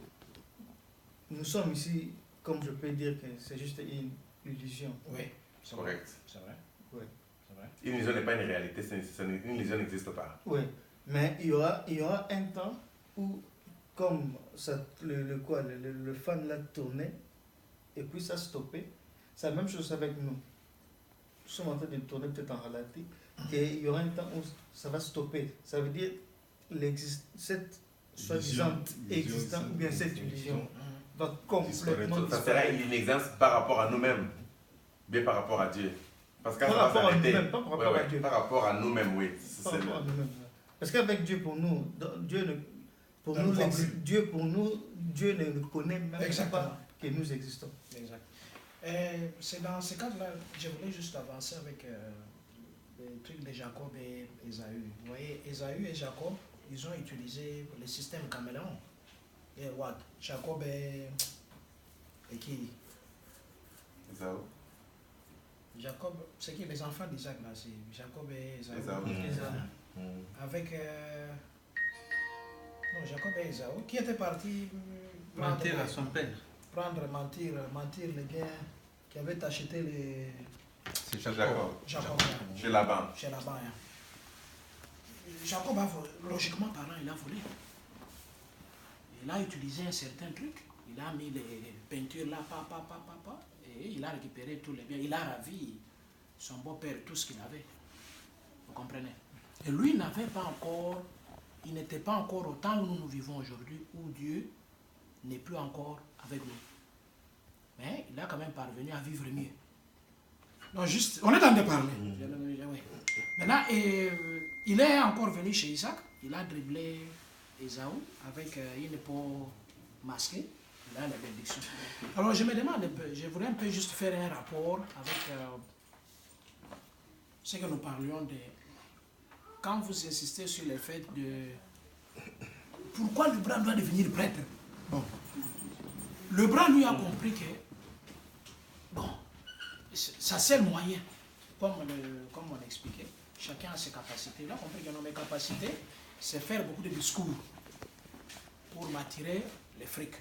Nous sommes ici, comme je peux dire que c'est juste une illusion. Oui, C'est correct. c'est vrai. Oui. C'est vrai. Une illusion n'est pas une réalité, une illusion n'existe pas. Oui, mais il y aura un temps où, comme ça, le fan l'a tourné, et puis ça a stoppé. C'est la même chose avec nous. Nous sommes en train de tourner peut-être en ralenti, qu'il y aura un temps où ça va stopper. Ça veut dire cette soi-disant existence, ou bien cette illusion, va complètement Ça sera disparaître. une exemple par rapport à nous-mêmes, bien par rapport à Dieu. Parce qu'à Par rapport à nous-mêmes, pas par rapport à Dieu. Par rapport à nous-mêmes, oui. Par rapport à nous-mêmes. Parce qu'avec Dieu, pour nous, Dieu ne connaît même pas que nous existons. Exact. C'est dans ce cadre-là, je voulais juste avancer avec le truc de Jacob et Ésaü. Vous voyez, Ésaü et Jacob, ils ont utilisé le système caméléon. Et what? Jacob et qui? Ésaü. Jacob, c'est qui les enfants d'Isaac là? C'est Jacob et Ésaü. Ésaü. Avec. Non, Jacob et Ésaü, qui était parti Mentir à son père. mentir les biens qui avaient acheté les. C'est Jacob. Jacob. Chez Laban. Chez Laban. Hein. Jacob, logiquement parlant, il a volé. Il a utilisé un certain truc. Il a mis les peintures là, et il a récupéré tous les biens. Il a ravi son beau-père, tout ce qu'il avait. Vous comprenez? Et lui n'avait pas encore, il n'était pas encore au temps où nous vivons aujourd'hui, où Dieu n'est plus encore avec nous. Mais il a quand même parvenu à vivre mieux. Non, juste, on est en train de parler. Oui. Maintenant, il est encore venu chez Isaac. Il a dribblé Ésaü avec une peau masquée. Il a la bénédiction. Alors, je me demande un peu, je voudrais un peu juste faire un rapport avec ce que nous parlions de. Quand vous insistez sur le fait de. Pourquoi le blanc doit devenir prêtre? Bon. Le blanc lui a compris que. Bon. Ça c'est le moyen. Comme on expliquait, chacun a ses capacités. Il a compris que mes capacités, c'est faire beaucoup de discours pour m'attirer les frics.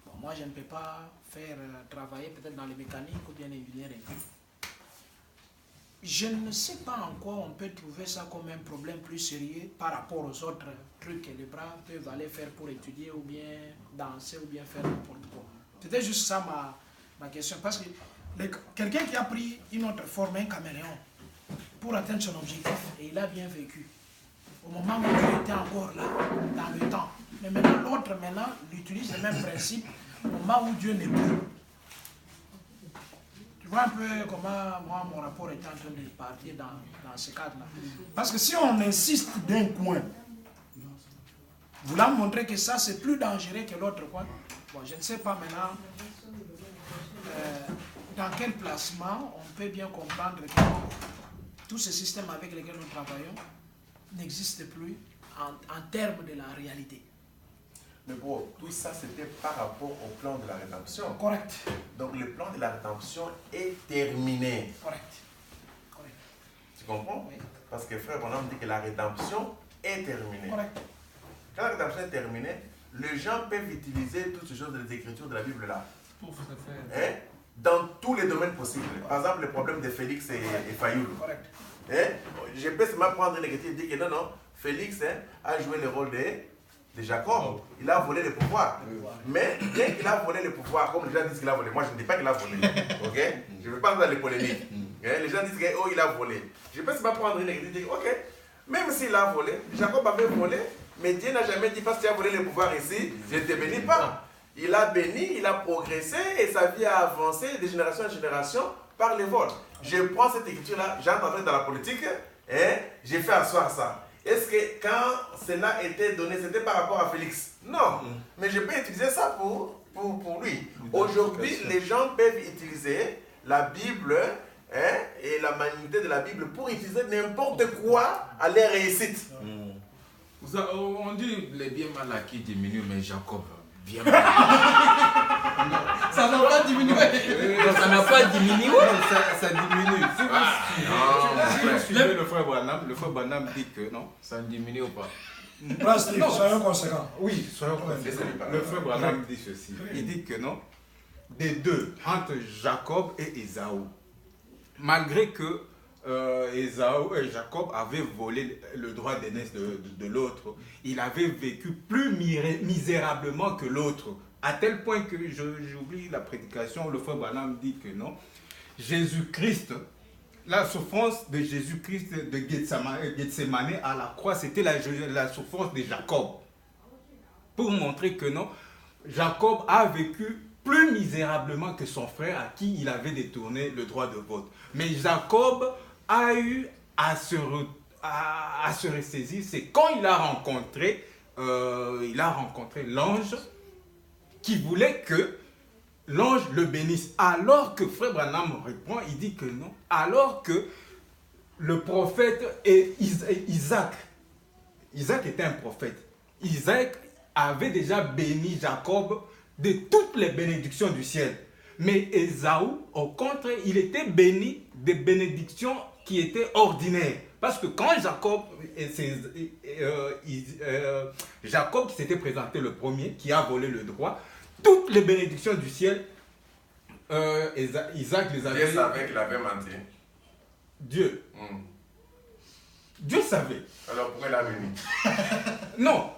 Bon, moi, je ne peux pas faire travailler peut-être dans les mécaniques ou bien l'ingénierie. Je ne sais pas en quoi on peut trouver ça comme un problème plus sérieux par rapport aux autres trucs que les bras peuvent aller faire pour étudier ou bien danser ou bien faire n'importe quoi. C'était juste ça ma question. Parce que quelqu'un qui a pris une autre forme, un caméléon, pour atteindre son objectif, et il a bien vécu. Au moment où il était encore là, dans le temps. Mais maintenant, l'autre, il utilise le même principe au moment où Dieu n'est plus. Tu vois un peu comment moi, mon rapport est en train de partir dans ce cadre-là. Parce que si on insiste d'un coin, voulant montrer que ça, c'est plus dangereux que l'autre coin, bon, je ne sais pas maintenant dans quel placement on peut bien comprendre que tout ce système avec lequel nous travaillons n'existe plus en termes de la réalité. Mais bon, tout ça, c'était par rapport au plan de la rédemption. Correct. Donc, le plan de la rédemption est terminé. Correct. Correct. Tu comprends? Oui. Parce que frère Bonhomme dit que la rédemption est terminée. Correct. Quand la rédemption est terminée, les gens peuvent utiliser toutes ces choses des Écritures de la Bible là. Pour se faire. Hein? Dans tous les domaines possibles. Par exemple, le problème de Félix et Fayoul. Correct. Hein? Je peux seulement prendre une écriture et dire que non, Félix a joué le rôle de Jacob. Il a volé le pouvoir. Mais dès qu'il a volé le pouvoir, comme les gens disent qu'il a volé, moi je ne dis pas qu'il a volé. Ok? Je ne veux pas entrer dans les polémiques. Les gens disent qu'il a volé. Je peux seulement prendre une écriture et dire, ok, même s'il a volé, Jacob avait volé, Mais Dieu n'a jamais dit, parce que tu as volé le pouvoir ici, je ne te bénis pas. Il a béni, il a progressé et sa vie a avancé de génération en génération par les vols. Je prends cette écriture-là, j'entre dans la politique et j'ai fait asseoir ça. Est-ce que quand cela était donné, c'était par rapport à Félix? Non. Mais je peux utiliser ça pour lui. Aujourd'hui, les gens peuvent utiliser la Bible et la magnité de la Bible pour utiliser n'importe quoi à leur réussite. On dit les biens mal acquis diminuent, mais Jacob, bien mal. Ça n'a pas diminué. Ça n'a pas diminué. Ça diminue. Si vous suivez le frère Branham dit que non. Ça ne diminue pas. Steve, soyons conséquents. Oui, soyons conséquents. Le frère Branham dit ceci. Il dit que non, des deux, entre Jacob et Ésaü, malgré que Jacob avait volé le droit d'aînesse de l'autre, il avait vécu plus misérablement que l'autre. À tel point que j'oublie la prédication, le frère Branham dit que non, Jésus-Christ, la souffrance de Jésus-Christ de Gethsemane à la croix, c'était la souffrance de Jacob. Pour montrer que non, Jacob a vécu plus misérablement que son frère à qui il avait détourné le droit de vote. Mais Jacob a eu à se ressaisir, c'est quand il a rencontré l'ange qui voulait que l'ange le bénisse. Alors que frère Branham répond, il dit que non. Alors que le prophète Isaac était un prophète. Isaac avait déjà béni Jacob de toutes les bénédictions du ciel. Mais Ésaü, au contraire, il était béni des bénédictions qui étaient ordinaires. Parce que quand Jacob qui s'était présenté le premier, qui a volé le droit, toutes les bénédictions du ciel, Isaac les avait... Dieu savait qu'il avait menti. Dieu. Dieu savait. Alors pourquoi il a béni? Non.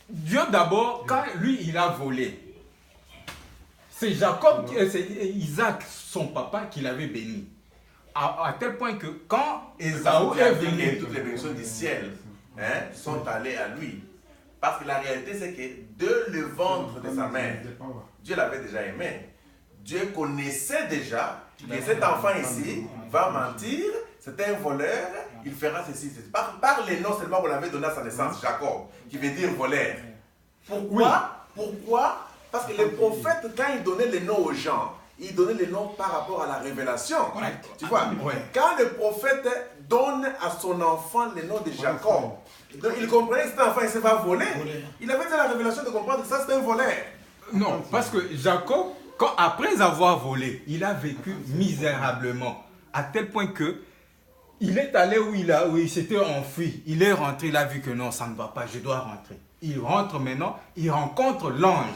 Dieu d'abord, quand lui il a volé, c'est Isaac, son papa, qui l'avait béni. À tel point que quand Ésaü est venu... Toutes les bénédictions du ciel sont allées à lui. Parce que la réalité, c'est que de le ventre de sa mère, Dieu l'avait déjà aimé. Dieu connaissait déjà que cet enfant ici va mentir, c'est un voleur, il fera ceci. Par les noms seulement, vous l'avez donné à sa naissance, Jacob, qui veut dire voleur. Pourquoi? Parce que les prophètes, quand ils donnaient les noms aux gens, ils donnaient les noms par rapport à la révélation. Tu vois, quand le prophète donne à son enfant le nom de Jacob, donc il comprenait que cet enfant il se va voler. Il avait déjà la révélation de comprendre que ça c'était un voleur. Non, parce que Jacob, après avoir volé, il a vécu misérablement. À tel point que il est allé où il s'était enfui. Il est rentré, il a vu que non, ça ne va pas, je dois rentrer. Il rentre maintenant, il rencontre l'ange.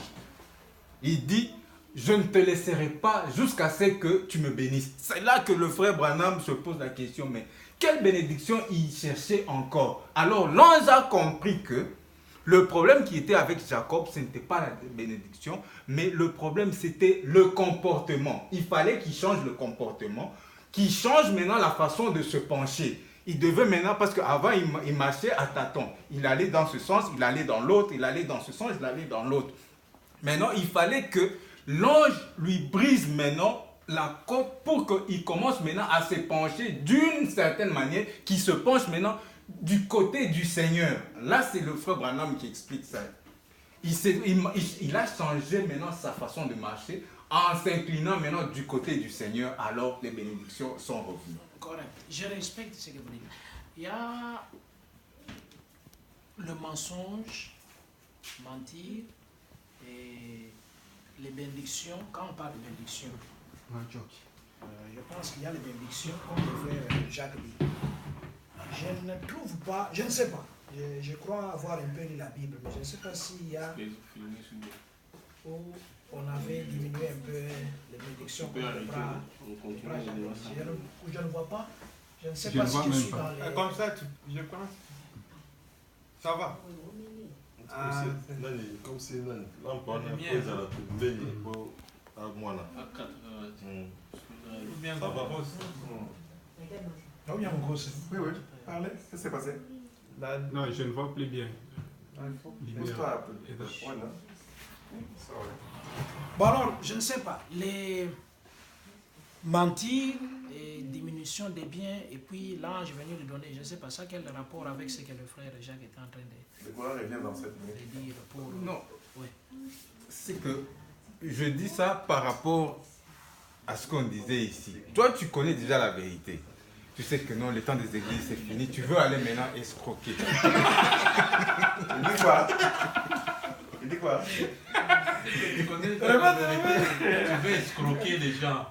Il dit, je ne te laisserai pas jusqu'à ce que tu me bénisses. C'est là que le frère Branham se pose la question, mais quelle bénédiction il cherchait encore? Alors l'ange a compris que le problème qui était avec Jacob, ce n'était pas la bénédiction, mais le problème c'était le comportement. Il fallait qu'il change le comportement, qu'il change maintenant la façon de se pencher. Il devait maintenant, parce qu'avant il marchait à tâtons. Il allait dans ce sens, il allait dans l'autre, il allait dans ce sens, il allait dans l'autre. Maintenant, il fallait que l'ange lui brise maintenant la côte pour qu'il commence maintenant à se pencher d'une certaine manière, qu'il se penche maintenant du côté du Seigneur. Là, c'est le frère Branham qui explique ça. Il a changé maintenant sa façon de marcher en s'inclinant maintenant du côté du Seigneur, alors les bénédictions sont revenues. Correct. Je respecte ce que vous dites. Il y a le mensonge, mentir, et les bénédictions. Quand on parle de bénédictions, je pense qu'il y a les bénédictions, comme le frère Jacques dit. Je ne trouve pas, je ne sais pas. Je crois avoir un peu lu la Bible, mais je ne sais pas s'il y a où on avait diminué un peu les bénédictions pour le bras. Je ne vois pas. Je ne sais pas si je suis dans les... Comme ça, je pense. Ça va. Comme si l'emploi n'a pas la veille pour moi là. Ça va. Oui, oui. Parlez, qu'est-ce qui s'est passé? Non, je ne vois plus bien. Pousse-toi un peu. Ouais, non? Bon alors, je ne sais pas, les mentir et diminution des biens, et puis l'ange est venu lui donner, je ne sais pas ça, quel rapport avec ce que le frère Jacques était en train de Le Coran revient dans cette minute. dire pour... Non, Oui. c'est que je dis ça par rapport à ce qu'on disait ici. Toi, tu connais déjà la vérité. Tu sais que non, le temps des églises, c'est fini. Tu veux aller maintenant escroquer. Il dit quoi? Il dit quoi? Tu connais la vérité, tu veux escroquer les gens.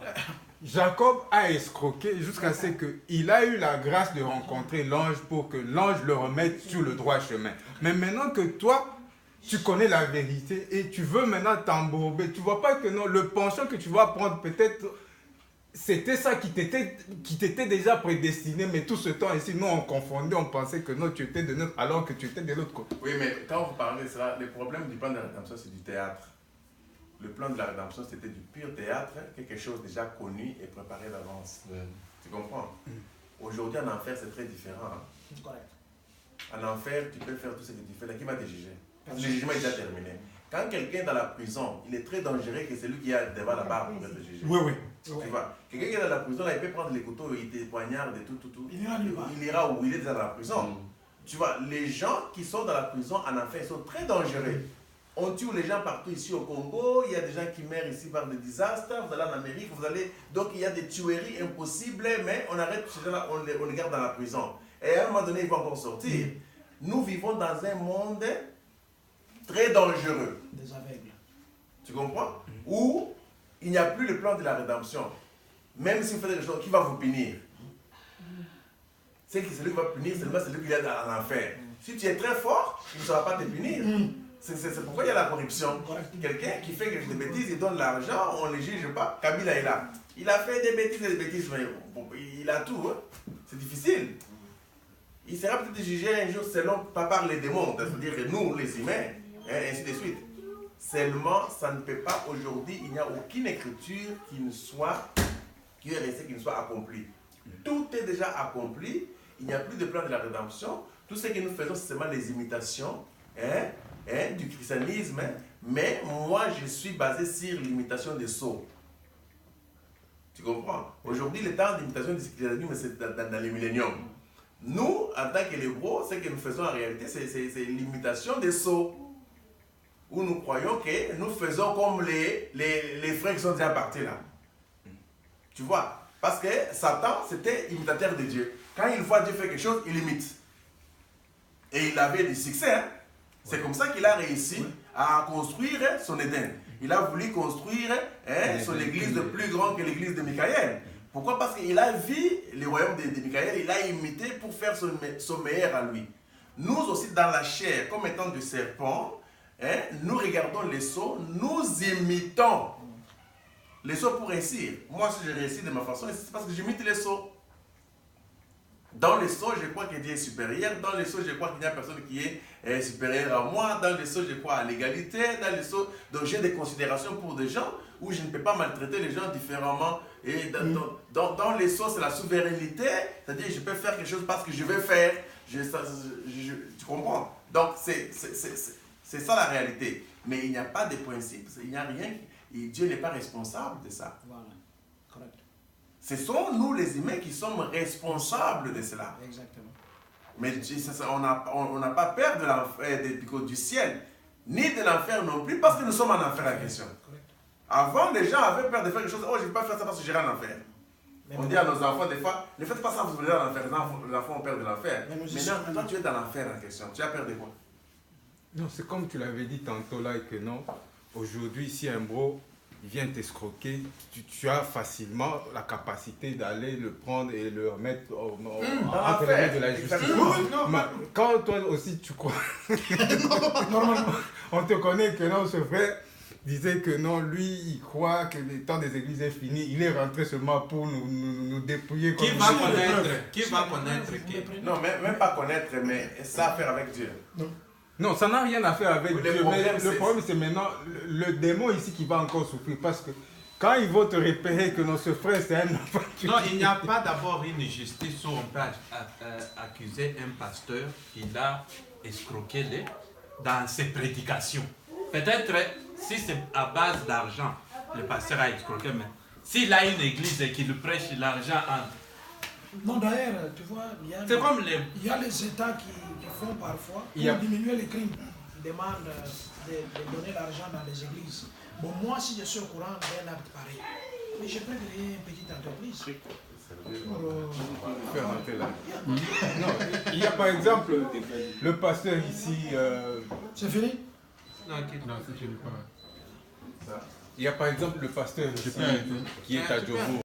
Jacob a escroqué jusqu'à ce qu'il a eu la grâce de rencontrer l'ange pour que l'ange le remette sur le droit chemin. Mais maintenant que toi, tu connais la vérité et tu veux maintenant t'embourber, tu vois pas que non, le penchant que tu vas prendre, peut-être, c'était ça qui t'était déjà prédestiné, mais tout ce temps ici, nous on confondait, on pensait que non, tu étais de notre, alors que tu étais de l'autre côté. Oui, mais quand vous parlez de cela, le problème du plan de la rédemption, c'est du théâtre. Le plan de la rédemption, c'était du pur théâtre, quelque chose déjà connu et préparé d'avance. Tu comprends? Aujourd'hui, en enfer, c'est très différent. Hein? Correct. En enfer, tu peux faire tout ce que tu fais là. Qui va te juger? Le jugement est déjà terminé. Quand quelqu'un est dans la prison, il est très dangereux que celui qui est devant la barre pour être jugé. Oui, oui. Tu vois? Quelqu'un qui est dans la prison, là, il peut prendre les couteaux, il te poignarde et tout. Il ira nulle part. Il ira où? Il est déjà dans la prison. Tu vois, les gens qui sont dans la prison en enfer, ils sont très dangereux. On tue les gens partout ici au Congo, il y a des gens qui meurent ici par des désastres, vous allez en Amérique, vous allez... Donc il y a des tueries impossibles, mais on arrête ces gens-là, on les garde dans la prison. Et à un moment donné, ils vont encore sortir. Nous vivons dans un monde très dangereux. Des aveugles. Tu comprends? Où il n'y a plus le plan de la rédemption. Même si vous faites des choses, qui va vous punir? C'est celui qui va punir, c'est celui qui est dans l'enfer. Si tu es très fort, il ne saura pas te punir. C'est pourquoi il y a la corruption. Quelqu'un qui fait des bêtises, il donne l'argent, on ne le juge pas. Kabila est là. Il a fait des bêtises, mais bon, il a tout. Hein. C'est difficile. Il sera peut-être jugé un jour selon, pas par les démons, c'est-à-dire nous, les humains, et ainsi de suite. Seulement, ça ne peut pas aujourd'hui, il n'y a aucune écriture qui est restée, qui ne soit accomplie. Tout est déjà accompli, il n'y a plus de plan de la rédemption. Tout ce que nous faisons, c'est seulement les imitations du christianisme, mais moi je suis basé sur l'imitation des sceaux. Tu comprends? Aujourd'hui, le temps d'imitation du christianisme, c'est dans les milléniums. Nous, en tant que Hébreux, ce que nous faisons en réalité, c'est l'imitation des sceaux. Où nous croyons que nous faisons comme les frères qui sont déjà partis là. Tu vois? Parce que Satan, c'était imitateur de Dieu. Quand il voit Dieu faire quelque chose, il imite. Et il avait du succès. Hein? C'est comme ça qu'il a réussi à construire son Éden. Il a voulu construire son église de plus grande que l'église de Michaël. Pourquoi? Parce qu'il a vu le royaume de Michaël, il a imité pour faire son meilleur à lui. Nous aussi, dans la chair, comme étant du serpent, nous regardons les sceaux, nous imitons les sceaux pour réussir. Moi, si je réussis de ma façon, c'est parce que j'imite les sceaux. Dans les sceaux, je crois que Dieu est supérieur. Dans les sceaux, je crois qu'il n'y a personne qui est supérieur à moi. Dans les sceaux, je crois à l'égalité. Dans les sceaux, donc j'ai des considérations pour des gens où je ne peux pas maltraiter les gens différemment. Et dans les sceaux, c'est la souveraineté. C'est-à-dire, je peux faire quelque chose parce que je veux faire. Tu comprends? Donc, c'est ça la réalité. Mais il n'y a pas de principe. Il n'y a rien. Et Dieu n'est pas responsable de ça. Voilà. Correct. Ce sont nous les humains qui sommes responsables de cela. Exactement. Mais on n'a pas peur de l'enfer, du ciel, ni de l'enfer non plus, parce que nous sommes en enfer en question. Avant, les gens avaient peur de faire quelque chose. Oh, je ne vais pas faire ça parce que j'irai en enfer. On dit à nos enfants des fois, ne faites pas ça, vous allez en enfer. Les enfants ont peur de l'enfer. Maintenant, quand tu es dans l'enfer en question, tu as peur de quoi? Non, c'est comme tu l'avais dit tantôt là, que non, aujourd'hui, si un bro vient t'escroquer, tu as facilement la capacité d'aller le prendre et le remettre entre les mains de la justice. Quand toi aussi tu crois, normalement, on te connaît que non, ce frère disait que non, lui, il croit que le temps des églises est fini, il est rentré seulement pour nous dépouiller. Qui va connaître Non, même pas connaître, mais ça a à faire avec Dieu. Non, ça n'a rien à faire avec Le Dieu, problème, mais le problème c'est maintenant le démon ici qui va encore souffrir, parce que quand ils vont te repérer que ce frère c'est un enfant... Non, il n'y a pas d'abord une justice où on peut accuser un pasteur qu'il a escroqué dans ses prédications. Peut-être, si c'est à base d'argent, le pasteur a escroqué, mais s'il a une église et qu'il prêche, l'argent entre. Non, d'ailleurs, tu vois, il y a les États qui font parfois pour diminuer les crimes. Ils demandent de donner l'argent dans les églises. Bon, moi, si je suis au courant d'un acte pareil, mais je peux créer une petite entreprise. Faire rentrer là. Non, il y a par exemple le pasteur ici. C'est fini? Non, c'est fini pas. Il y a par exemple le pasteur ici qui est à Djogo.